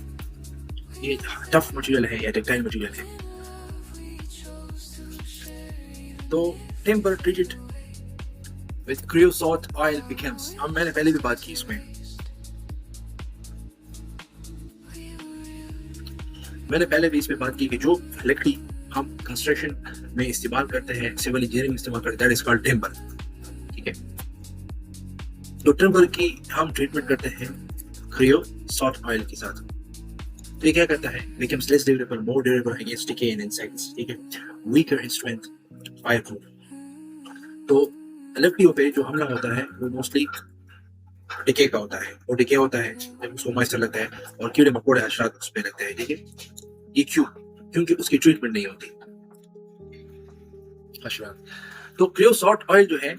ये टफ मटेरियल है या डक्टाइल मटेरियल है। तो timber treated with creosote oil becomes, हम मैंने पहले भी बात की इसमें, मैंने पहले भी इसमें बात की कि जो लकड़ी हम कंस्ट्रक्शन में इस्तेमाल करते हैं, सिविल इंजीनियरिंग में इस्तेमाल करते हैं, दैट इज कॉल्ड टेम्पर। ठीक है, तो टेम्पर की हम ट्रीटमेंट करते हैं क्रियोसोट ऑयल के साथ। तो ये क्या करता है, becomes less durable, more durable against decay and insects। ठीक है, weaker in strength, fireproof। तो लकड़ियों पे जो हमला होता है वो मोस्टली डिके का होता है, और डिके होता है जब उसको मॉइस्चर लगता है और कीड़े मकोड़े हशरात उस पे लगते हैं। ठीक है, ये क्यों? क्योंकि उसकी ट्रीटमेंट नहीं होती हशरात। तो क्रियोसोट ऑयल जो है,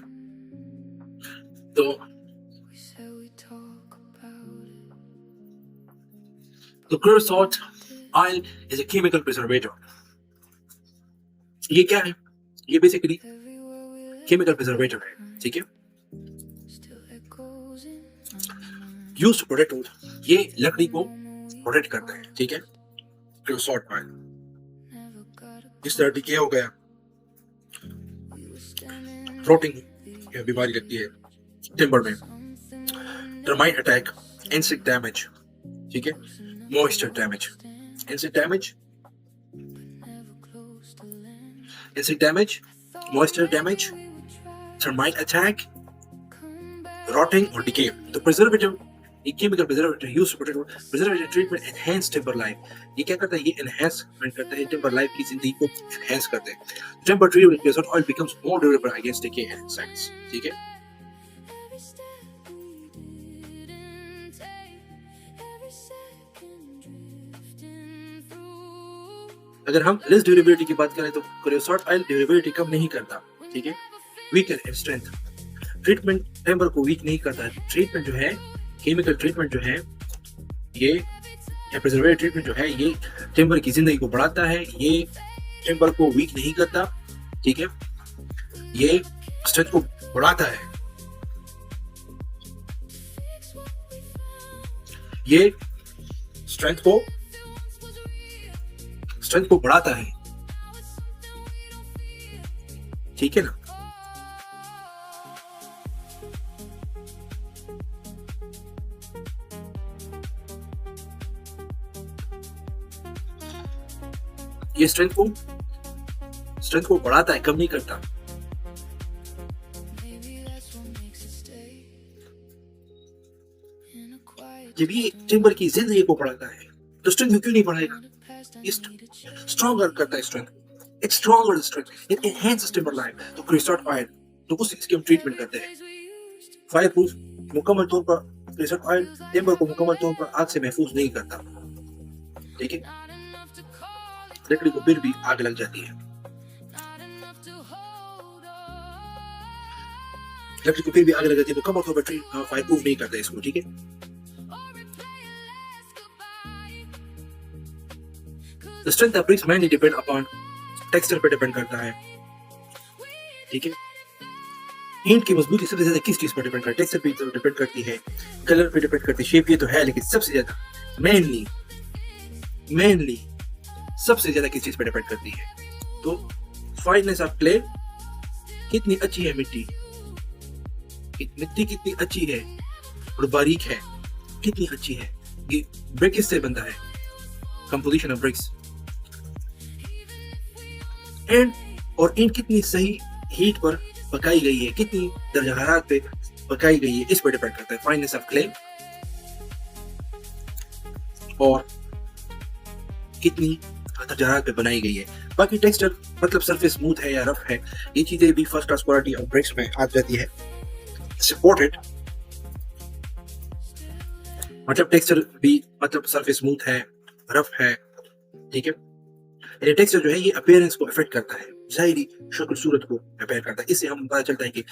तो क्रियोसोट ऑयल इज अ केमिकल प्रिजर्वेटर। ये क्या है? ये बेसिकली केमिकल प्रिजर्वेटर है। ठीक है, यूज्ड टू प्रोटेक्ट वुड, ये लकड़ी को प्रोटेक्ट करता है। ठीक है, क्रियोसोट ऑयल इस तरह डिके हो गया, रोटिंग बीमारी लगती है टिम्बर में, टर्माइट अटैक, इंसेक्ट डैमेज। ठीक है, moisture damage, insect damage, moisture damage, termite attack, rotting और डिके। तो प्रिजर्वेटिव, ये chemical preservative used to protect, preservative treatment enhance timber life. ये क्या करता है? ये एनहांसमेंट करता है, टिम्बर लाइफ की जिंदगी को एनहांस करते हैं। Timber treated with creosote oil becomes more durable against decay and insects. ठीक है, अगर हम लेस ड्यूरेबिलिटी की बात करें तो क्रियोसोट ऑयल ड्यूरेबिलिटी कम नहीं करता। ठीक है, weaker in strength, treatment timber को वीक नहीं करता। ट्रीटमेंट जो है, केमिकल ट्रीटमेंट जो है, ये या प्रिजर्वेटिव ट्रीटमेंट जो है, ये टिम्बर की जिंदगी को बढ़ाता है, ये टिम्बर को वीक नहीं करता। ठीक है, ये स्ट्रेंथ को बढ़ाता है। ये स्ट्रेंथ को बढ़ाता है, ठीक है ना। ये स्ट्रेंथ को बढ़ाता है, कम नहीं करता। जब ये टिम्बर की जिंदगी को बढ़ाता है तो स्ट्रेंथ क्यों नहीं बढ़ाएगा? स्ट्रॉन्गर करता है strength, it's stronger strength, it enhances timber life. तो क्रिस्टॉट ऑयल, तो उस इसकी हम ट्रीटमेंट करते हैं। फायर प्रूफ मुकम्मल तौर पर क्रिस्टॉट ऑयल टिम्बर को मुकम्मल तौर पर आग से महफूज नहीं करता, ठीक है। लकड़ी को फिर भी आग लग जाती है, लकड़ी को फिर भी आग लग जाती है, मुकम्मल तौर पर फायर प्रूफ नहीं करता इसको, ठीक है। The strength of bricks mainly depend upon texture पे डिपेंड करता है, ठीक है। ईंट की मजबूती सबसे ज्यादा किस चीज पर डिपेंड करती है? टेक्सचर पे डिपेंड करती है, कलर पे डिपेंड करती है, शेप ये तो है, लेकिन सबसे ज्यादा मेनली सबसे ज्यादा किस चीज पे डिपेंड करती है? तो फाइननेस ऑफ क्ले, कितनी अच्छी है मिट्टी कितनी अच्छी है और बारीक है, कितनी अच्छी है। ये ब्रिक किससे बनता है? Composition of BRICS. एंड और ईंट कितनी सही हीट पर पकाई गई है, कितनी दर्जा हरारत पे पकाई गई है, इस पर डिपेंड करता है फाइननेस ऑफ क्ले और कितनी दर्जा हरारत पे बनाई गई है। बाकी टेक्सचर मतलब सरफेस स्मूथ है या रफ है, ये चीजें भी first class quality of BRICS में आ जाती है। सपोर्टेड मतलब टेक्सचर भी मतलब सरफेस स्मूथ है, रफ है, ठीक है। ये टेक्सचर जो है ये अपीयरेंस को अफेक्ट करता है, जाहिरी शक्ल सूरत को अफेक्ट करता है। इससे हम पता चलता है कि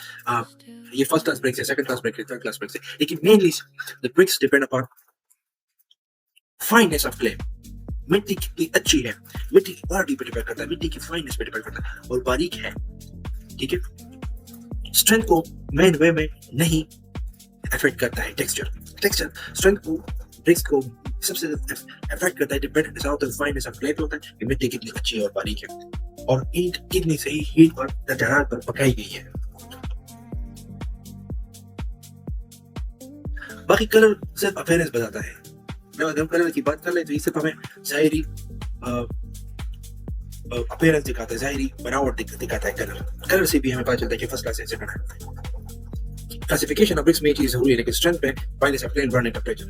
ये फर्स्ट क्लास ब्रिक्स है, सेकंड क्लास ब्रिक्स है, थर्ड क्लास ब्रिक्स है। लेकिन mainly the bricks depend upon fineness of clay. मिट्टी कितनी अच्छी है, मिट्टी की क्वालिटी पे डिपेंड करता है, मिट्टी की फाइननेस पे डिपेंड करता है और बारीक है, ठीक है। स्ट्रेंथ को मेन वे में नहीं अफेक्ट करता है टेक्सचर स्ट्रेंथ को ब्रिक्स को सबसे अफेक्ट करता है, depend on the fineness of clay पे होता है कि मिट्टी कितनी अच्छी है और बारीक है और ईंट कितनी सही हीट पर दर्जा हरारत पर पकाई गई है। बाकी कलर सिर्फ अपीयरेंस बताता है। जब हम कलर की बात कर ले तो ये सिर्फ हमें जाहिरी अपीयरेंस दिखाता है, जाहिरी बनावट दिखाता है। कलर से भी हमें पता चलता है कि फर्स्ट क्लास है, सेकंड है। क्लासिफिकेशन ऑफ ब्रिक्स में चीज जरूरी है, लेकिन स्ट्रेंथ पे fineness of clay and burning temperature,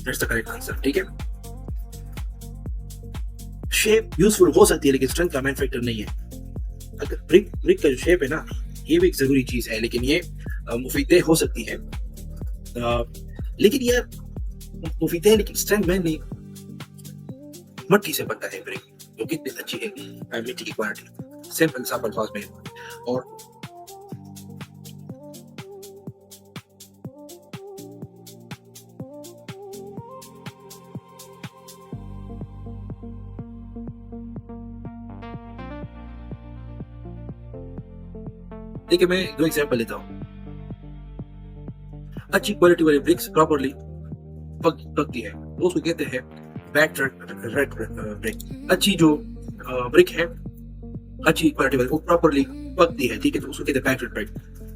that's the correct answer, ठीक है। शेप यूजफुल हो सकती है लेकिन स्ट्रेंथ का मेन फैक्टर नहीं है। अगर ब्रिक का जो शेप है ना, ये भी एक जरूरी चीज है, लेकिन ये मुफीद हो सकती है, लेकिन ये मुफीद है, लेकिन स्ट्रेंथ में नहीं। मिट्टी से बनता है ब्रिक, जो कितनी अच्छी है मिट्टी की क्वालिटी, सिंपल सा अल्फाज में। और देखिए मैं दो एग्जांपल लेता हूँ। अच्छी क्वालिटी वाली ब्रिक्स प्रॉपर्ली पकती है, वो उसको कहते हैं बैक्ड रेड ब्रिक। अच्छी जो ब्रिक है, अच्छी क्वालिटी वाली, वो प्रॉपर्ली पकती है, ठीक है, तो उसको कहते हैं बैक्ड रेड ब्रिक।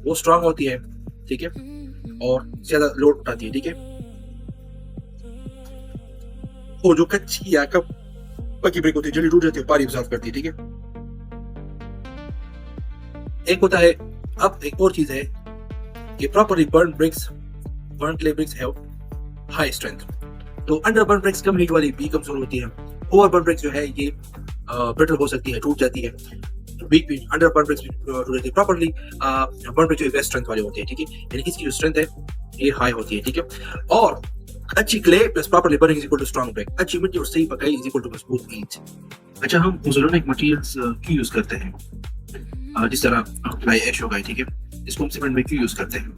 वो स्ट्रांग होती है, ठीक है, और ज्यादा लोड उठाती है, ठीक है। और जो कच्ची या पकी ब्रिक होती है, जल्दी टूट जाती है, पानी एब्जॉर्ब करती है, ठीक है। एक होता है, अब एक और चीज है कि properly burn clay bricks have high strength. तो अंडर बर्न ब्रिक्स कम हीट वाली भी कमजोर होती है। ओवर बर्न ब्रिक्स जो है ये ब्रिटल हो सकती है, टूट जाती है। वीक भी अंडर बर्न ब्रिक्स टूट जाती है। प्रॉपर्ली बर्न ब्रिक्स जो बेस्ट स्ट्रेंथ वाली होती है, ठीक है, यानी इसकी जो स्ट्रेंथ है ये हाई होती है, ठीक है। और अच्छी clay plus properly burning is equal to strong brick. अच्छी मिट्टी और सही पकाई इज इक्वल टू मजबूत ईंट। अच्छा, हम पोज़ोलॉनिक मटेरियल्स क्यों यूज करते हैं? जिस तरह फ्लाई ऐश हो गई, ठीक है, इसको हम सीमेंट में क्यों यूज करते हैं?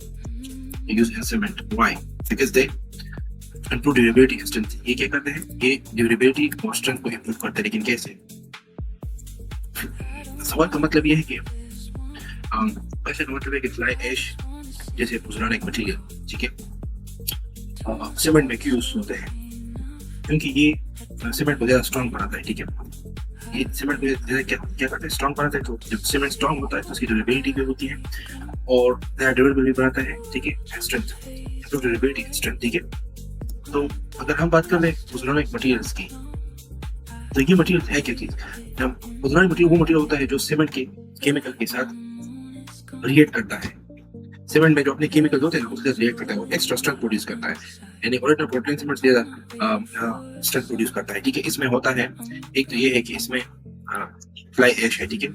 Use in cement, why? Because they improve durability and strength. ये क्या करते हैं? ये ड्यूरेबिलिटी और स्ट्रेंथ को इंप्रूव करते हैं, लेकिन कैसे? सवाल का मतलब ये है कि पैसे का मतलब है कि फ्लाई ऐश जैसे पोज़ोलानिक मटेरियल, ठीक है, सीमेंट में क्यों यूज होते हैं, क्योंकि ये सीमेंट को ज़्यादा स्ट्रॉन्ग बनाता है, ठीक है। ये सीमेंट को ज़्यादा क्या क्या करता है, स्ट्रॉन्ग बनाता है। तो जब सीमेंट स्ट्रॉन्ग होता है तो उसकी ड्यूरेबिलिटी भी होती है और ज़्यादा ड्यूरेबिलिटी बनाता है, ठीक है, स्ट्रेंथ, इम्प्रूव ड्यूरेबिलिटी, स्ट्रेंथ, ठीक है। तो अगर हम बात कर लें पोज़ोलानिक मटेरियल्स की, तो ये मटेरियल है क्या चीज़? पोज़ोलानिक मटेरियल वो मटेरियल होता है जो सीमेंट के केमिकल के साथ रिएक्ट करता है। सीमेंट में जो अपने केमिकल होते हैं उससे रिएक्ट करता है, वो एक्स्ट्रा स्ट्रेंथ प्रोड्यूस करता है, यानी ओरिजिनल प्रोटीन सीमेंट से ज़्यादा स्ट्रेंथ प्रोड्यूस करता है, ठीक है। इसमें होता है, एक तो ये है कि इसमें फ्लाई ऐश है, ठीक है,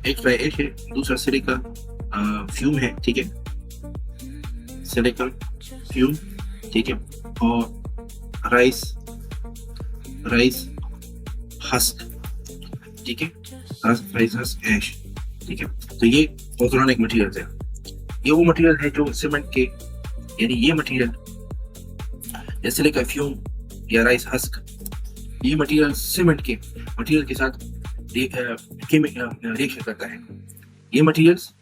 एक फ्लाई ऐश है, दूसरा सिलिका फ्यूम है, ठीक है, सिलिका फ्यूम, ठीक है, और राइस हस्क, ठीक है, राइस हस्क ऐश, ठीक है। तो ये पोज़ोलानिक मटेरियल्स है। ये वो मटेरियल है जो सीमेंट के, यानी ये मटेरियल या सिलिका फ्यूम या राइस हस्क, ये मटेरियल सीमेंट के मटेरियल के साथ रिएक्शन करता है। ये मटेरियल्स,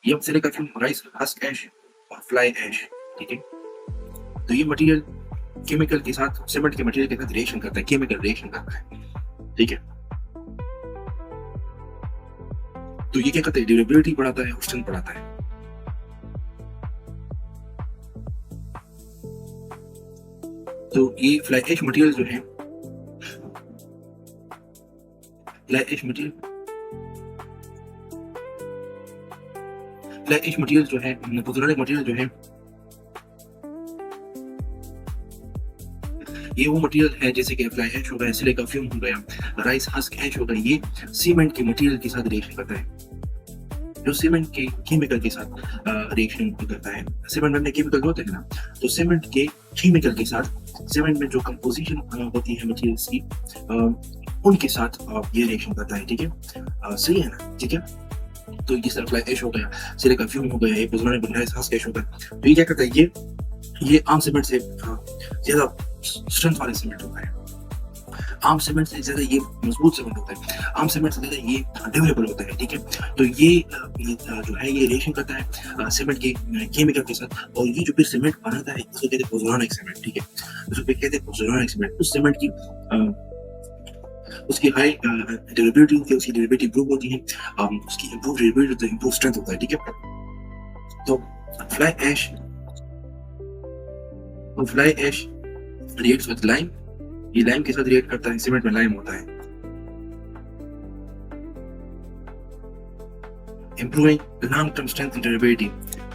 ये सिलिका फ्यूम, राइस हस्क ऐश और फ्लाई ऐश, ठीक है। तो ये मटेरियल केमिकल के साथ, सीमेंट के मटेरियल के साथ रिएक्शन करता है, केमिकल रिएक्शन करता है, ठीक है। तो ये क्या करता है, ड्यूरेबिलिटी बढ़ाता है और स्ट्रेंथ बढ़ाता है। तो ये फ्लाई ऐश मटेरियल जो है, फ्लाई ऐश मटेरियल जो है, पोज़ोलानिक मटेरियल जो है, ये वो मटेरियल है जैसे कि फ्लाई ऐश हो गया, सिलिका फ्यूम हो गया, राइस हस्क ऐश हो गया, ये सीमेंट के मटेरियल के साथ रिएक्शन करता है, जो सीमेंट के केमिकल के साथ रिएक्शन करता है। सीमेंट में केमिकल होते हैं ना, तो सीमेंट के केमिकल के साथ, सीमेंट में जो कंपोजिशन होती है मटेरियल्स की, उनके साथ ये रिएक्शन करता है, ठीक है। सही है ना, ठीक है। तो ये फ्लाई ऐश हो गया, सिलिका फ्यूम हो गया, ये पोज़ोलानिक राइस हस्क ऐश हो गया। तो ये क्या करता है, ये आम सीमेंट से ज्यादा स्ट्रेंथ वाले सीमेंट होता है, आम सीमेंट से ज्यादा ये मजबूत सीमेंट होता है, आम सीमेंट से ज्यादा ये ड्यूरेबल होता है, ठीक है। तो ये जो है ये रिएक्शन करता है सीमेंट के केमिकल के साथ, और ये जो फिर सीमेंट बनाता है उसको कहते हैं पोज़ोलानिक सीमेंट, ठीक है। उसको कहते हैं पोज़ोलानिक सीमेंट। उस सीमेंट की उसकी हाई ड्यूरेबिलिटी होती है, उसकी ड्यूरेबिलिटी इंप्रूव होती है, उसकी इंप्रूव ड्यूरेबिलिटी होती है, इंप्रूव स्ट्रेंथ होता है, ठीक है। तो fly ash reacts with lime, ये लाइम के साथ रिएक्ट करता है, सीमेंट में लाइम होता है, improving long term strength and durability.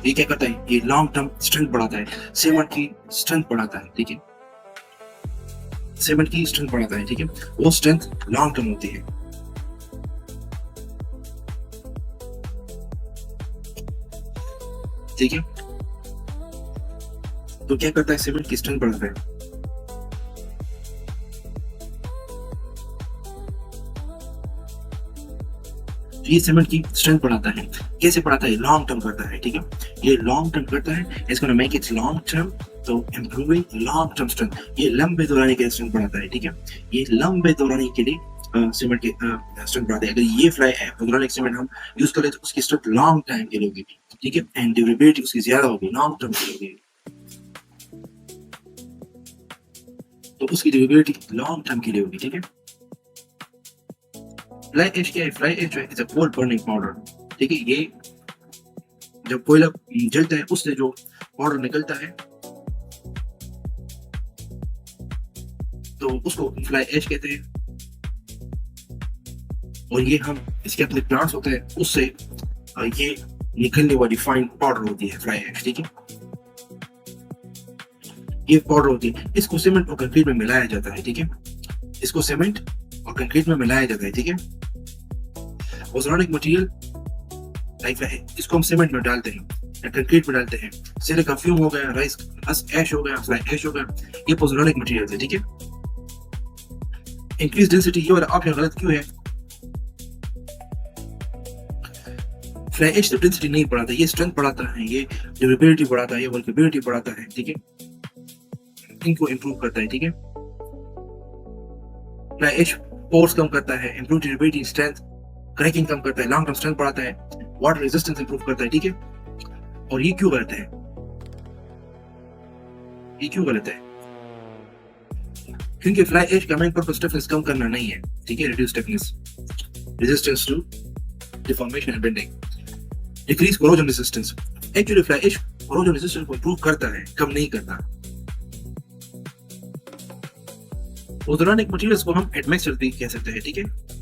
ये क्या करता है, ये लॉन्ग टर्म स्ट्रेंथ बढ़ाता है, सीमेंट की स्ट्रेंथ बढ़ाता है, ठीक है, सीमेंट की स्ट्रेंथ बढ़ाता है, ठीक है। वो स्ट्रेंथ लॉन्ग टर्म होती है, ठीक है। तो क्या करता है, सीमेंट की स्ट्रेंथ बढ़ाता है। ये सीमेंट की स्ट्रेंथ बढ़ाता है, कैसे बढ़ाता है, लॉन्ग टर्म करता है, ठीक है। ये लॉन्ग टर्म करता है, it's gonna make it long term, तो इंप्रूविंग लॉन्ग टर्म स्ट्रेंथ, ये लंबे दौरानी के स्ट्रेंथ बढ़ाता है, ठीक है। ये लंबे दौरानी के लिए सीमेंट की स्ट्रेंथ बढ़ाता है। अगर ये फ्लाई पोज़ोलानिक सीमेंट हम यूज करें तो उसकी स्ट्रेंथ लॉन्ग टाइम के लिए होगी, ठीक है, एंड ड्यूरेबिलिटी उसकी ज्यादा होगी, लॉन्ग टर्म के लिए होगी। तो उसकी ड्यूरेबिलिटी लॉन्ग टर्म के लिए होगी, ठीक है। फ्लाई ऐश क्या है, फ्लाई ऐश जो है is a coal burning powder, ठीक है। ये जब कोयला जलता है उससे जो पाउडर निकलता है तो उसको फ्लाई ऐश कहते हैं, और ये हम इसके अपने प्लांट्स होते हैं उससे ये निकलने वाली फाइन पाउडर होती है फ्लाई ऐश, ठीक है। ये पाउडर होती है, इसको सीमेंट और कंक्रीट में मिलाया जाता है, ठीक है, इसको सीमेंट और कंक्रीट में मिलाया जाता है, ठीक है। पोज़ोलानिक मटेरियल लाइक है, इसको हम सीमेंट में डालते हैं या कंक्रीट में डालते हैं, सिलिका फ्यूम हो गया, राइस हस्क ऐश हो गया, फ्लाई ऐश हो गया, ये पोज़ोलानिक मटेरियल है, ठीक है। इंक्रीज डेंसिटी, ये वाला ऑप्शन गलत क्यों है, फ्लाई ऐश तो डेंसिटी नहीं बढ़ाता, ये स्ट्रेंथ बढ़ाता है, ये ड्यूरेबिलिटी बढ़ाता है, ये वर्केबिलिटी बढ़ाता है, ठीक है, इनको इंप्रूव करता है, ठीक है। फ्लाई ऐश पोर्स कम करता है, इंप्रूव ड्यूरेबिलिटी, स्ट्रेंथ, क्रैकिंग कम करता है, लॉन्ग टर्म स्ट्रेंथ बढ़ाता है, वाटर रेजिस्टेंस इंप्रूव करता है, ठीक है। और ये क्यों गलत है, ये क्यों गलत है? क्योंकि फ्लाई एश का मेन पर्पस टफनेस कम करना नहीं है, ठीक है। Reduce toughness, resistance to deformation and bending, decrease corrosion resistance. Actually fly ash corrosion resistance को इंप्रूव करता है, कम नहीं करता। ओज़ोनिक मटेरियल्स को हम एडमिक्सचर्स भी कह सकते हैं, ठीक है।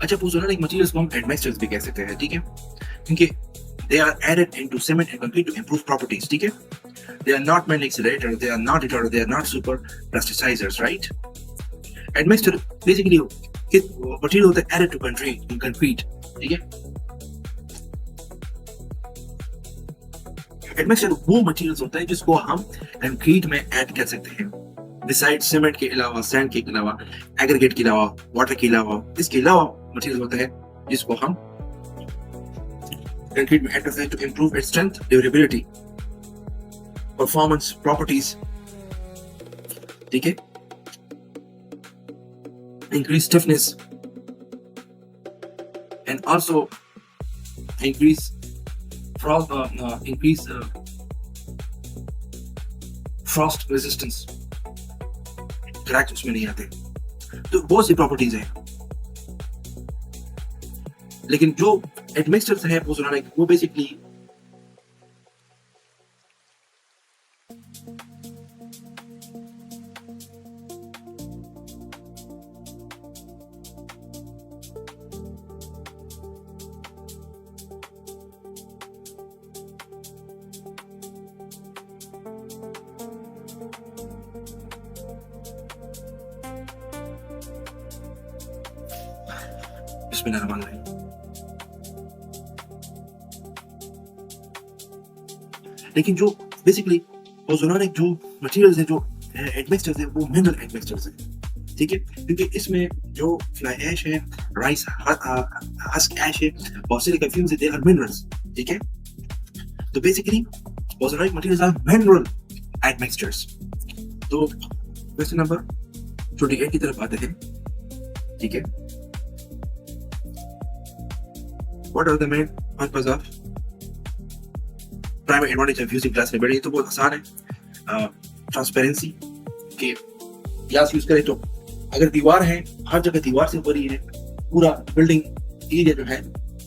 अच्छा, ओज़ोनिक मटेरियल्स को हम एडमिक्सचर्स भी कह सकते हैं, ठीक है, क्योंकि they are added into cement and concrete to improve properties, ठीक है। They are not mainly accelerators, they are not retarders, they are not super plasticizers, right? Admixture basically material होता है added to concrete, ठीक है। Admixture वो materials होता है जिसको हम concrete में add कर सकते हैं, besides cement के अलावा, sand के अलावा, aggregate के अलावा, water के अलावा, इसके अलावा material होता है जिसको हम concrete में add करते हैं to improve its strength, durability, performance, properties, ठीक है, increase toughness and also increase frost resistance, cracks उसमें नहीं आते। तो बहुत सी प्रॉपर्टीज हैं, लेकिन जो एडमिक्सचर्स है ओज़ोनिक वो बेसिकली बिस्मिल्लाहिर्रहमानिर्रहीम। लेकिन जो बेसिकली ओज़ोनिक जो मटेरियल्स है, जो एडमिक्सचर्स है, वो मिनरल एडमिक्सचर्स है, ठीक है, क्योंकि इसमें जो फ्लाई ऐश है, राइस हस्क ऐश है, बहुत सारे फ्यूम्स है, दे आर मिनरल्स, ठीक है। तो basically pozzolanic materials are mineral admixtures. तो क्वेश्चन नंबर 28 की तरफ आते हैं, ठीक है। What are the main purpose of primary advantage of using glass in building? तो बहुत आसान है। ट्रांसपेरेंसी के ग्लास यूज करें तो अगर दीवार है, हर जगह दीवार से ऊपर ही है, पूरा बिल्डिंग एरिया जो है,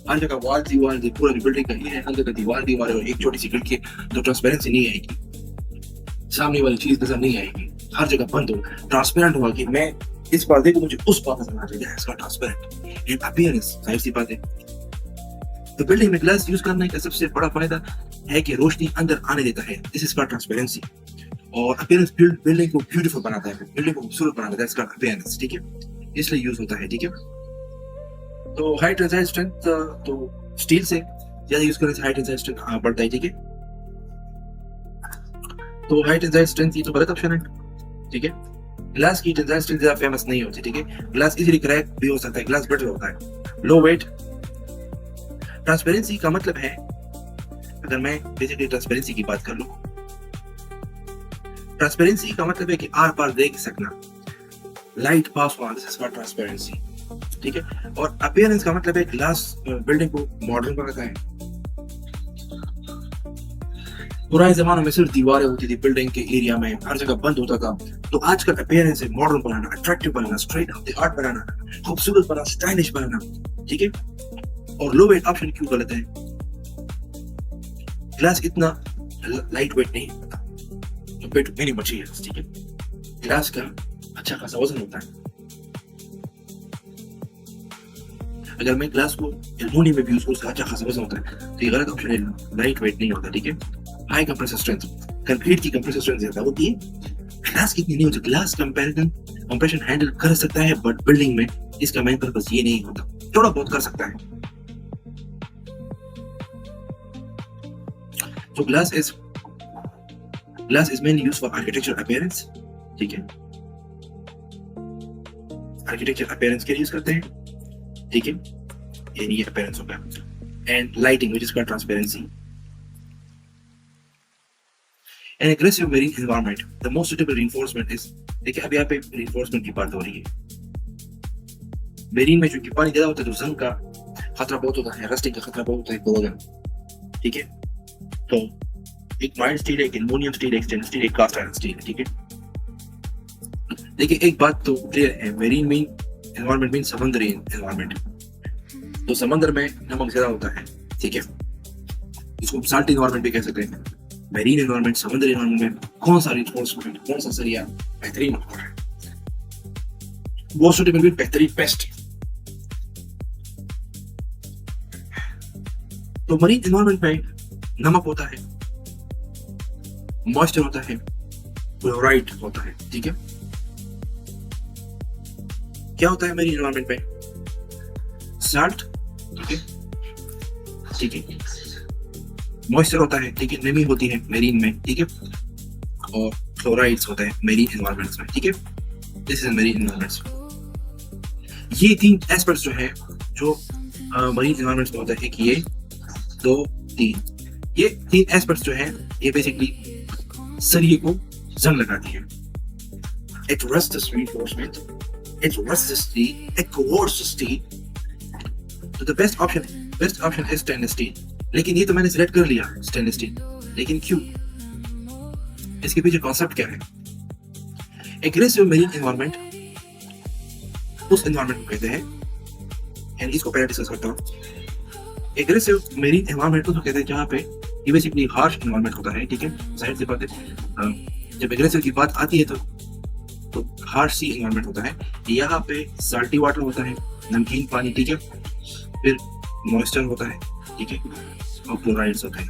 हर जगह वॉल दीवार, पूरा बिल्डिंग का एरिया है, हर जगह दीवार है और एक छोटी सी खिड़की है, तो ट्रांसपेरेंसी नहीं आएगी, सामने वाली चीज नजर नहीं आएगी, हर जगह बंद हो, ट्रांसपेरेंट होगा कि मैं इस पर्दे को मुझे उस पास नजर आ जाएगा, इसका ट्रांसपेरेंट इन अपीयरेंस, जाहिर सी बात है। तो बिल्डिंग में ग्लास यूज करने का सबसे बड़ा फायदा है कि रोशनी अंदर आने देता है, दिस इज कॉल्ड ट्रांसपेरेंसी, और अपीयरेंस बिल्डिंग को ब्यूटीफुल बनाता है, बिल्डिंग को खूबसूरत बनाता है, इसका अपीयरेंस, ठीक है, इसलिए यूज होता है, ठीक है। तो हाई टेंसाइल स्ट्रेंथ तो स्टील से ज्यादा यूज करने से हाई टेंसाइल स्ट्रेंथ बढ़ता है, ठीक है। तो हाई टेंसाइल स्ट्रेंथ ये तो गलत ऑप्शन है, ठीक है। ग्लास की टेंसाइल स्ट्रेंथ ज्यादा फेमस नहीं होती, ठीक है, ग्लास इजीली क्रैक भी हो सकता है, ग्लास ब्रिटल होता है, लो वेट। ट्रांसपेरेंसी का मतलब है, अगर मैं बेसिकली ट्रांसपेरेंसी की बात कर लूं, ट्रांसपेरेंसी का मतलब है कि आर पार देख सकना, लाइट पास होना, दिस इज कॉल्ड ट्रांसपेरेंसी, ठीक है। और अपीयरेंस का मतलब है ग्लास बिल्डिंग को मॉडर्न बनाता है। पुराने जमाने में सिर्फ दीवारें होती थी बिल्डिंग के एरिया में, हर जगह बंद होता था, तो आजकल अपीयरेंस है मॉडर्न बनाना, अट्रैक्टिव बनाना, स्ट्रेट ऑफ द आर्ट बनाना, खूबसूरत बनाना, स्टाइलिश बनाना, ठीक है। और लो वेट ऑप्शन क्यों गलत है? ग्लास इतना लाइट वेट नहीं होता कंपेयर टू मेनी मटेरियल्स, ठीक है। ग्लास का अच्छा खासा वजन होता है। अगर मैं ग्लास को एल्युमिनियम में भी यूज करूं, उसका अच्छा खासा वजन होता है, तो ये गलत ऑप्शन है, लाइट वेट नहीं होता, ठीक है। हाई कंप्रेसर स्ट्रेंथ, कंक्रीट की कंप्रेसर स्ट्रेंथ ज्यादा होती है, ग्लास की इतनी नहीं होती। ग्लास कंपैरिजन कंप्रेशन हैंडल कर सकता है, बट बिल्डिंग में इसका मेन पर्पस ये नहीं होता, थोड़ा बहुत कर सकता है। तो glass is mainly used for architecture appearance, ठीक है, आर्किटेक्चर अपीयरेंस के लिए यूज करते हैं, ठीक है, ये अपीयरेंस होगा। And lighting which is called transparency. An aggressive marine environment, the most suitable reinforcement is, देखिए अभी यहाँ पे reinforcement की बात हो रही है। मेरीन में चूंकि पानी ज्यादा होता है तो जंग का खतरा बहुत होता है, रस्टिंग का खतरा बहुत होता है, कोरोजन, ठीक है। तो एक माइल्ड स्टील है, एक एल्युमिनियम स्टील है, एक स्टेनलेस स्टील, एक कास्ट आयरन स्टील है, ठीक है। देखिए एक बात तो क्लियर है, मेरीन मीन एनवायरनमेंट मीन समुद्री एनवायरनमेंट, तो समंदर में नमक ज्यादा होता है, ठीक है, इसको साल्ट एनवायरनमेंट भी कह सकते हैं। मेरीन एनवायरनमेंट, समुद्री एनवायरनमेंट में कौन सा रिइंफोर्समेंट, कौन सा सरिया बेहतरीन होता है, वो सुटेबल भी बेहतरीन बेस्ट। तो मरीन एनवायरनमेंट में नमक होता है, मॉइस्चर होता है, क्लोराइड होता है, ठीक है। क्या होता है मरीन एनवायरनमेंट में? साल्ट, ठीक है, ठीक है, मॉइस्चर होता है, ठीक है, नमी होती है मेरीन में, ठीक है, और क्लोराइड्स होता है मेरीन एनवायरनमेंट्स में, ठीक है। This is marine environments. ये तीन एस्पेक्ट्स जो है जो मरीन एनवायरनमेंट्स में होता है, एक ये, दो, तीन, ये तीन एस्पेक्ट्स जो है ये बेसिकली सरिये को जंग लगाती है। It rusts reinforcement, it rusts steel, it coerces steel. So the best option is stainless steel. लेकिन ये तो मैंने सिलेक्ट कर लिया स्टेनलेस स्टील, लेकिन क्यों? इसके पीछे कॉन्सेप्ट क्या है? एग्रेसिव मेरीन एनवायरनमेंट उस एनवायरनमेंट को कहते हैं, एंड इसको पहले डिस्कस करता हूँ। एग्रेसिव मेरीन एनवायरनमेंट को कहते हैं जहाँ पे ये बेसिकली हार्श एनवायरनमेंट होता है, ठीक है, जाहिर सी बात है। जब एग्रेसिव की बात आती है तो हार्श सी एनवायरनमेंट होता है। यहाँ पे साल्टी वाटर होता है, नमकीन पानी, ठीक है, फिर मॉइस्चर होता है, ठीक है, और क्लोराइड्स होते हैं,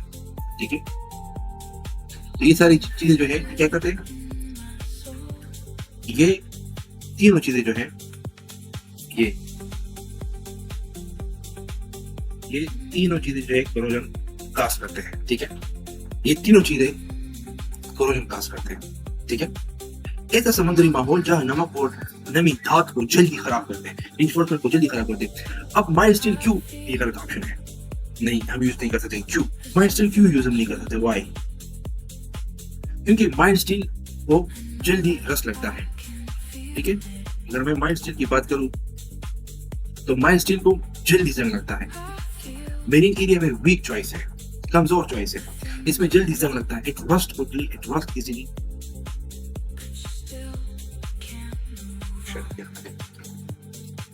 ठीक है। तो ये सारी चीजें जो है क्या करते हैं, ये तीनों चीजें जो है ये तीनों चीजें जो है कोरोजन कास्ट करते हैं, ठीक है। ये तीनों चीजें कोरोजन कास्ट करते हैं, ठीक है। ऐसा समुद्री माहौल जहाँ नमक और नमी धातु को जल्दी खराब करते हैं, रिइंफोर्समेंट को जल्दी खराब करते हैं। अब माइल्ड स्टील क्यों ये गलत ऑप्शन है? नहीं, हम यूज नहीं कर सकते। क्यों माइल्ड स्टील क्यों यूज हम नहीं कर सकते? व्हाई? क्योंकि माइल्ड स्टील को जल्दी रस लगता है, ठीक है। अगर मैं माइल्ड स्टील की बात करूं तो माइल्ड स्टील को जल्दी जंग लगता है। मेरीन एरिया में वीक चॉइस है, कमजोर चॉइस है, इसमें जल्दी जंग लगता है। It rust quickly, it rust easily,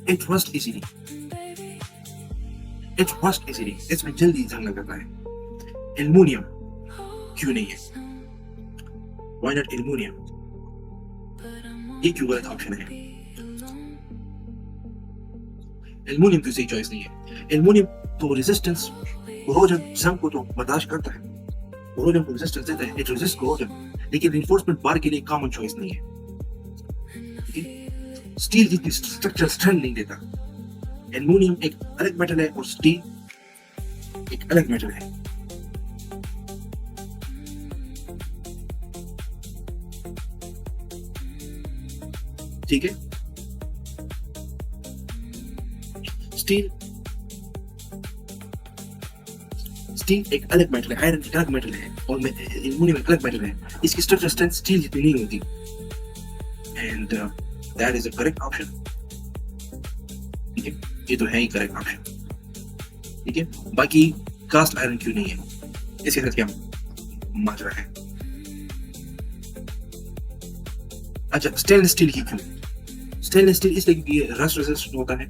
it rust easily, it rust easily, इसमें जल्दी जंग लगता है। एल्युमिनियम क्यों नहीं है? Why not aluminium? ये क्यों गलत ऑप्शन है? एल्युमिनियम क्यों सही चॉइस नहीं है? एल्युमिनियम तो रेजिस्टेंस, कोरोजन, जंग को तो बर्दाश्त करता है, कोरोजन को रेजिस्टेंस देता है, इट रेजिस्ट कोरोजन, लेकिन रिइंफोर्समेंट बार के लिए कॉमन चॉइस नहीं है, ठीक है। स्टील जितनी स्ट्रक्चर स्ट्रेंथ नहीं देता। एल्युमिनियम एक अलग मेटल है और स्टील एक अलग मेटल है, ठीक है। स्टील एक अलग मेटल है, आयरन एक अलग मेटल है, और एल्युमिनियम एक अलग मेटल है। इसकी स्ट्रक्चर स्ट्रेंथ स्टील जितनी नहीं होती, and that is a correct option, ठीक है। ये तो है ही करेक्ट ऑप्शन, ठीक है। बाकी कास्ट आयरन क्यों नहीं है, इसके साथ क्या माजरा है? अच्छा, स्टेनलेस स्टील की क्यों? स्टेनलेस स्टील इसलिए क्योंकि ये रस्ट रेजिस्टेंट होता है,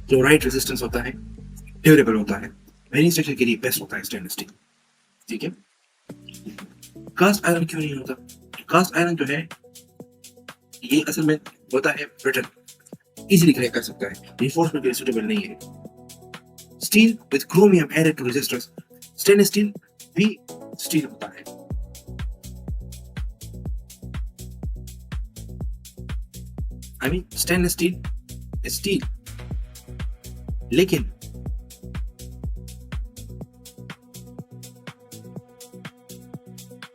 क्लोराइड रेजिस्टेंस होता है, ड्यूरेबल होता है, मेरीन स्ट्रक्चर के लिए बेस्ट होता है स्टेनलेस स्टील, ठीक है। कास्ट आयरन क्यों नहीं होता? कास्ट आयरन जो है ये असल में होता है ब्रिटल, इजीली क्रैक कर सकता है, रिइंफोर्समेंट के लिए सुटेबल नहीं है। Steel with chromium added to resistance, stainless steel भी स्टील होता है, I mean stainless steel steel, लेकिन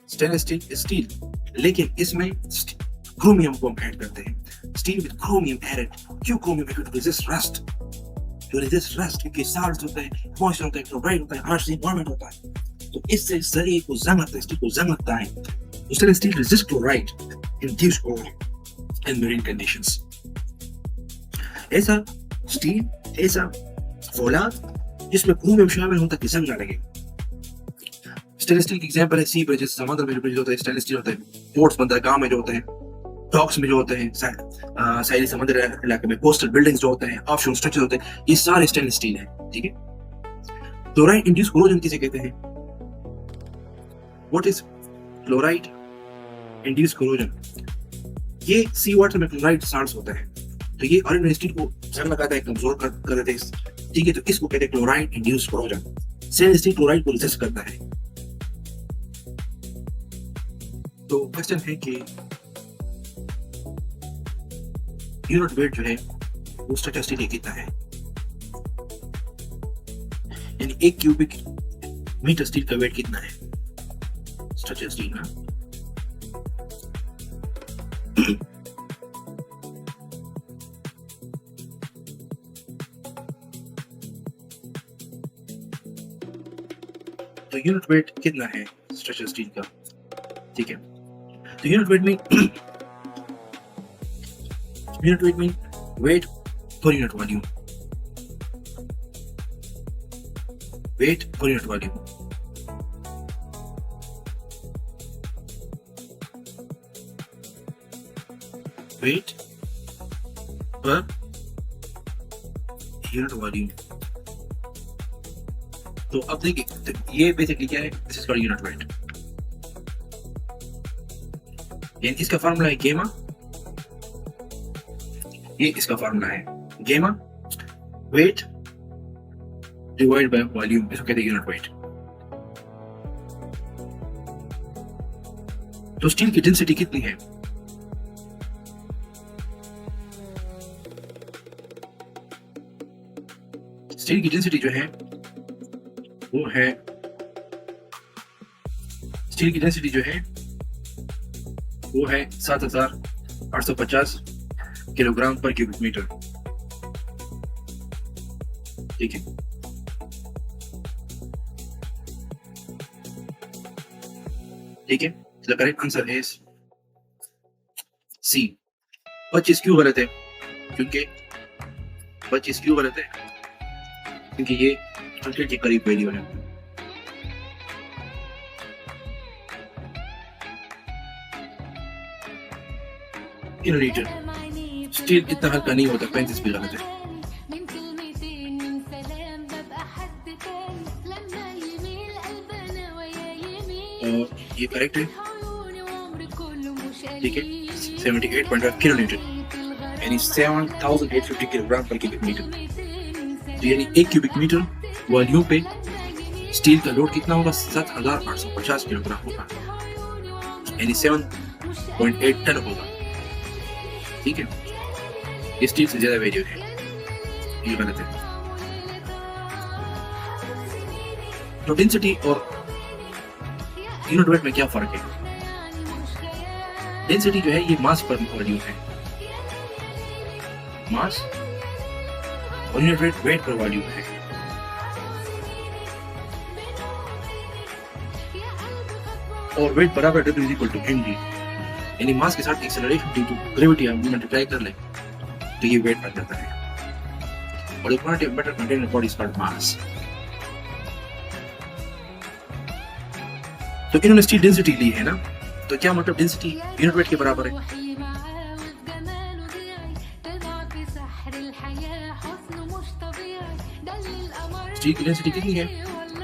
स्टेनलेस स्टील स्टील, लेकिन इसमें क्रोमियम को हम ऐड करते हैं। Steel with chromium added. क्यों chromium? To resist rust, to resist rust, क्योंकि साल्ट होता है, मॉइस्चर होता है, क्लोराइड होता है, हार्श एनवायरनमेंट होता है, तो इससे जरिए को जंग लगता है, स्टील को जंग लगता है। Stainless steel resist chloride induced corrosion in marine conditions. ऐसा स्टील, ऐसा फौलाद जिसमें क्रोमियम शामिल होता है कि जंग ना लगे। स्टेनलेस स्टील की एग्जांपल है सी ब्रिजेस, समुद्र में जो ब्रिज होता है स्टेनलेस स्टील होता है, पोर्ट्स बनता है, गांव में जो होते हैं, डॉक्स में जो होते हैं, साहिली समुद्र इलाके में कोस्टल बिल्डिंग्स जो होते हैं, ऑफशोर स्ट्रक्चर होते हैं, ये सारे स्टेनलेस स्टील है। ठीक है। क्लोराइड इंड्यूस कोरोजन किसे कहते हैं? What is chloride induced corrosion? ये सी वाटर में क्लोराइड साल्ट्स होता है, तो ये ऑर्डिनरी स्टील को जंग लगाता है, कमजोर कर देता है। ठीक है, तो इसको कहते हैं chloride induced corrosion. Stainless steel chloride को रेजिस्ट करता है। तो क्वेश्चन है कि यूनिट वेट जो है वो स्ट्रक्चर स्टील कितना है, यानी 1 क्यूबिक मीटर स्टील का वेट कितना है स्ट्रक्चर स्टील में? तो यूनिट वेट कितना है स्ट्रक्चर स्टील का? ठीक है, तो यूनिट वेट में weight per unit volume, weight per unit volume, weight per unit volume। तो अब देखिए, तो ये बेसिकली क्या है? This is called unit weight. यानी इसका फार्मूला है गेमा, ये इसका फार्मूला है गेमा, वेट डिवाइड बाय वॉल्यूम, इसको कहते हैं यूनिट वेट। तो स्टील की डेंसिटी कितनी है? स्टील की डेंसिटी जो है वो है, स्टील की डेंसिटी जो है वो है 7850 किलोग्राम पर क्यूबिक मीटर। ठीक है, ठीक है। The correct answer is C. 25 क्यों गलत है? क्योंकि 25 क्यों गलत है? क्योंकि ये 100 के करीब वैल्यू है। किलोलीटर। स्टील इतना हल्का नहीं होता, 35 भी गलत है। और ये करेक्ट है, ठीक है। 78.5 किलोलीटर यानी 7850 किलोग्राम पर क्यूबिक मीटर। तो यानी 1 क्यूबिक मीटर वॉल्यूम पे स्टील का लोड कितना होगा? 7850 किलोग्राम होगा, यानी 7.8 टन होगा। ठीक है, ये स्टील से ज्यादा वैल्यू है, ये गलत है। तो डेंसिटी और यूनिट वेट में क्या फर्क है? डेंसिटी जो है ये मास पर वॉल्यूम है, मास, और यूनिट वेट वेट पर वॉल्यूम है। और वेट बराबर W is equal to mg, यानी मास के साथ एक्सेलरेशन ड्यू टू ग्रेविटी हम मल्टीप्लाई कर ले तो ये वेट बन जाता है। और quantity of matter contained in body is called mass. तो इन्होंने स्टील डेंसिटी ली है ना, तो क्या मतलब डेंसिटी यूनिट वेट के बराबर है? स्टील की डेंसिटी कितनी है?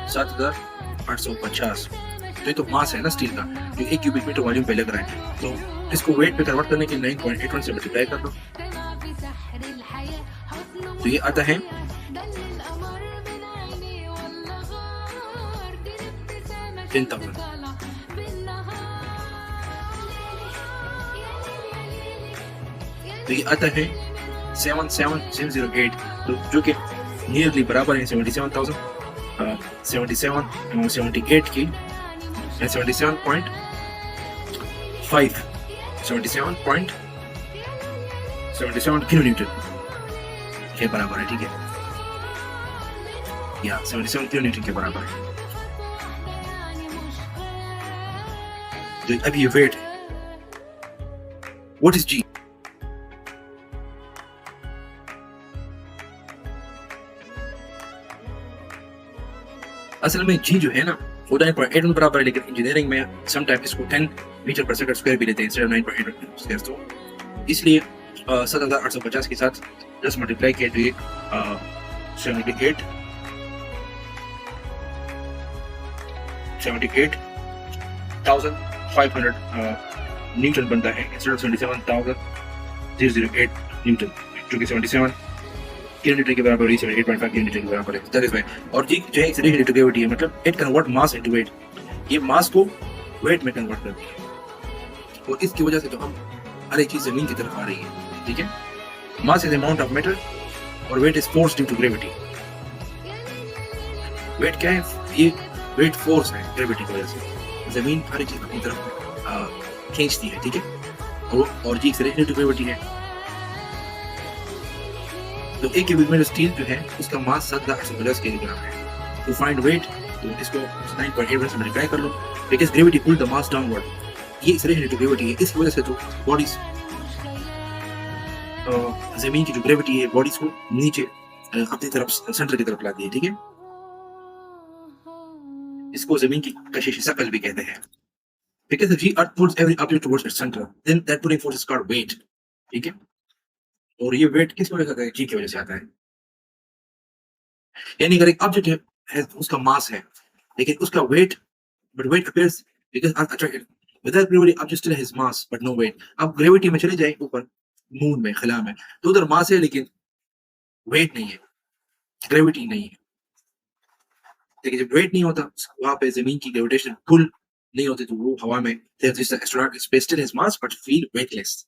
7850। तो ये तो मास है ना स्टील का, जो 1 क्यूबिक मीटर वॉल्यूम पे लग रहा है। तो इसको वेट पे कन्वर्ट करने के लिए 9.81 से मल्टीप्लाई कर दो, तो ये आता है 10,000। तो ये आता है 77008, तो जो कि नियरली बराबर है 77,000, 77 78 की 77.5 77 किलो न्यूटन के बराबर है, ठीक है, या 77 किलो न्यूटन के बराबर है। तो अब ये वेट, व्हाट इज जी? असल में जी जो है ना वो 9.8 में बराबर है, लेकिन इंजीनियरिंग में समटाइम इसको 10 मीटर पर सेकंड स्क्वायर भी लेते हैं इंस्टेड ऑफ 9.8 स्क्वायर, तो इसलिए 7,850 के साथ 10 मल्टीप्लाई किया तो ये 78,500 न्यूटन बनता है इंस्टेड ऑफ 77,008 न्यूटन, जो कि 77 किलो न्यूटन के बराबर है, 78.5 किलो न्यूटन के बराबर है। That is why. और जी जो है इट्स रिलेटेड टू ग्रेविटी है, मतलब it convert mass into wait, ये मास को वेट में कन्वर्ट करती है, और इसकी वजह से तो हम हर एक चीज जमीन की तरफ आ रही है, ठीक है। Mass is amount of matter और weight is force due to gravity. Weight क्या है? ये वेट फोर्स है ग्रेविटी की वजह से, जमीन हर एक चीज अपनी तरफ खींचती है, ठीक है। और जी रिलेटेड टू ग्रेविटी है। तो एक क्यूबिक मीटर स्टील जो है उसका मास 7,850 किलोग्राम है। टू फाइंड वेट तो इसको 9.8 से मल्टीप्लाई कर लो, because gravity pull the mass downward. ये इस रिलेटेड टू ग्रेविटी है, इसकी वजह से तो बॉडीज जमीन की जो ग्रेविटी है बॉडीज को नीचे अपनी तरफ सेंटर की तरफ लाती है, ठीक है। इसको जमीन की कशिश शकल भी कहते हैं। Because if the earth pulls every object towards its center, then that pulling force is called weight, ठीक है। और ये वेट किस वजह से आता है? जी की वजह से आता है। यानी अगर एक ऑब्जेक्ट है उसका मास है, लेकिन उसका wait, but weight appears because earth attracted without gravity object still has mass but no weight। अब ग्रेविटी में चले जाए ऊपर मून में, खला में, तो उधर मास है लेकिन वेट नहीं है, ग्रेविटी नहीं है। लेकिन जब वेट नहीं होता वहां पे जमीन की ग्रेविटेशन पुल नहीं होती, तो वो हवा में astronaut space still has mass but feel weightless.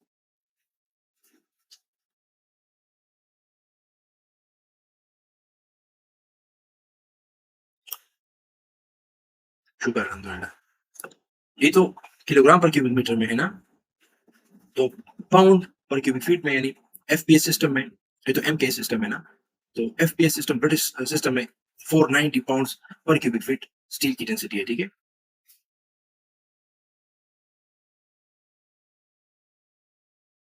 शुक्र अल्हम्दुलिल्लाह। ये तो किलोग्राम पर क्यूबिक मीटर में है ना, तो पाउंड पर क्यूबिक फीट में, यानी एफपीएस सिस्टम में, ये तो एमके सिस्टम है ना, तो एफपीएस सिस्टम ब्रिटिश सिस्टम में 490 पाउंड्स पर क्यूबिक फीट स्टील की डेंसिटी है, ठीक है।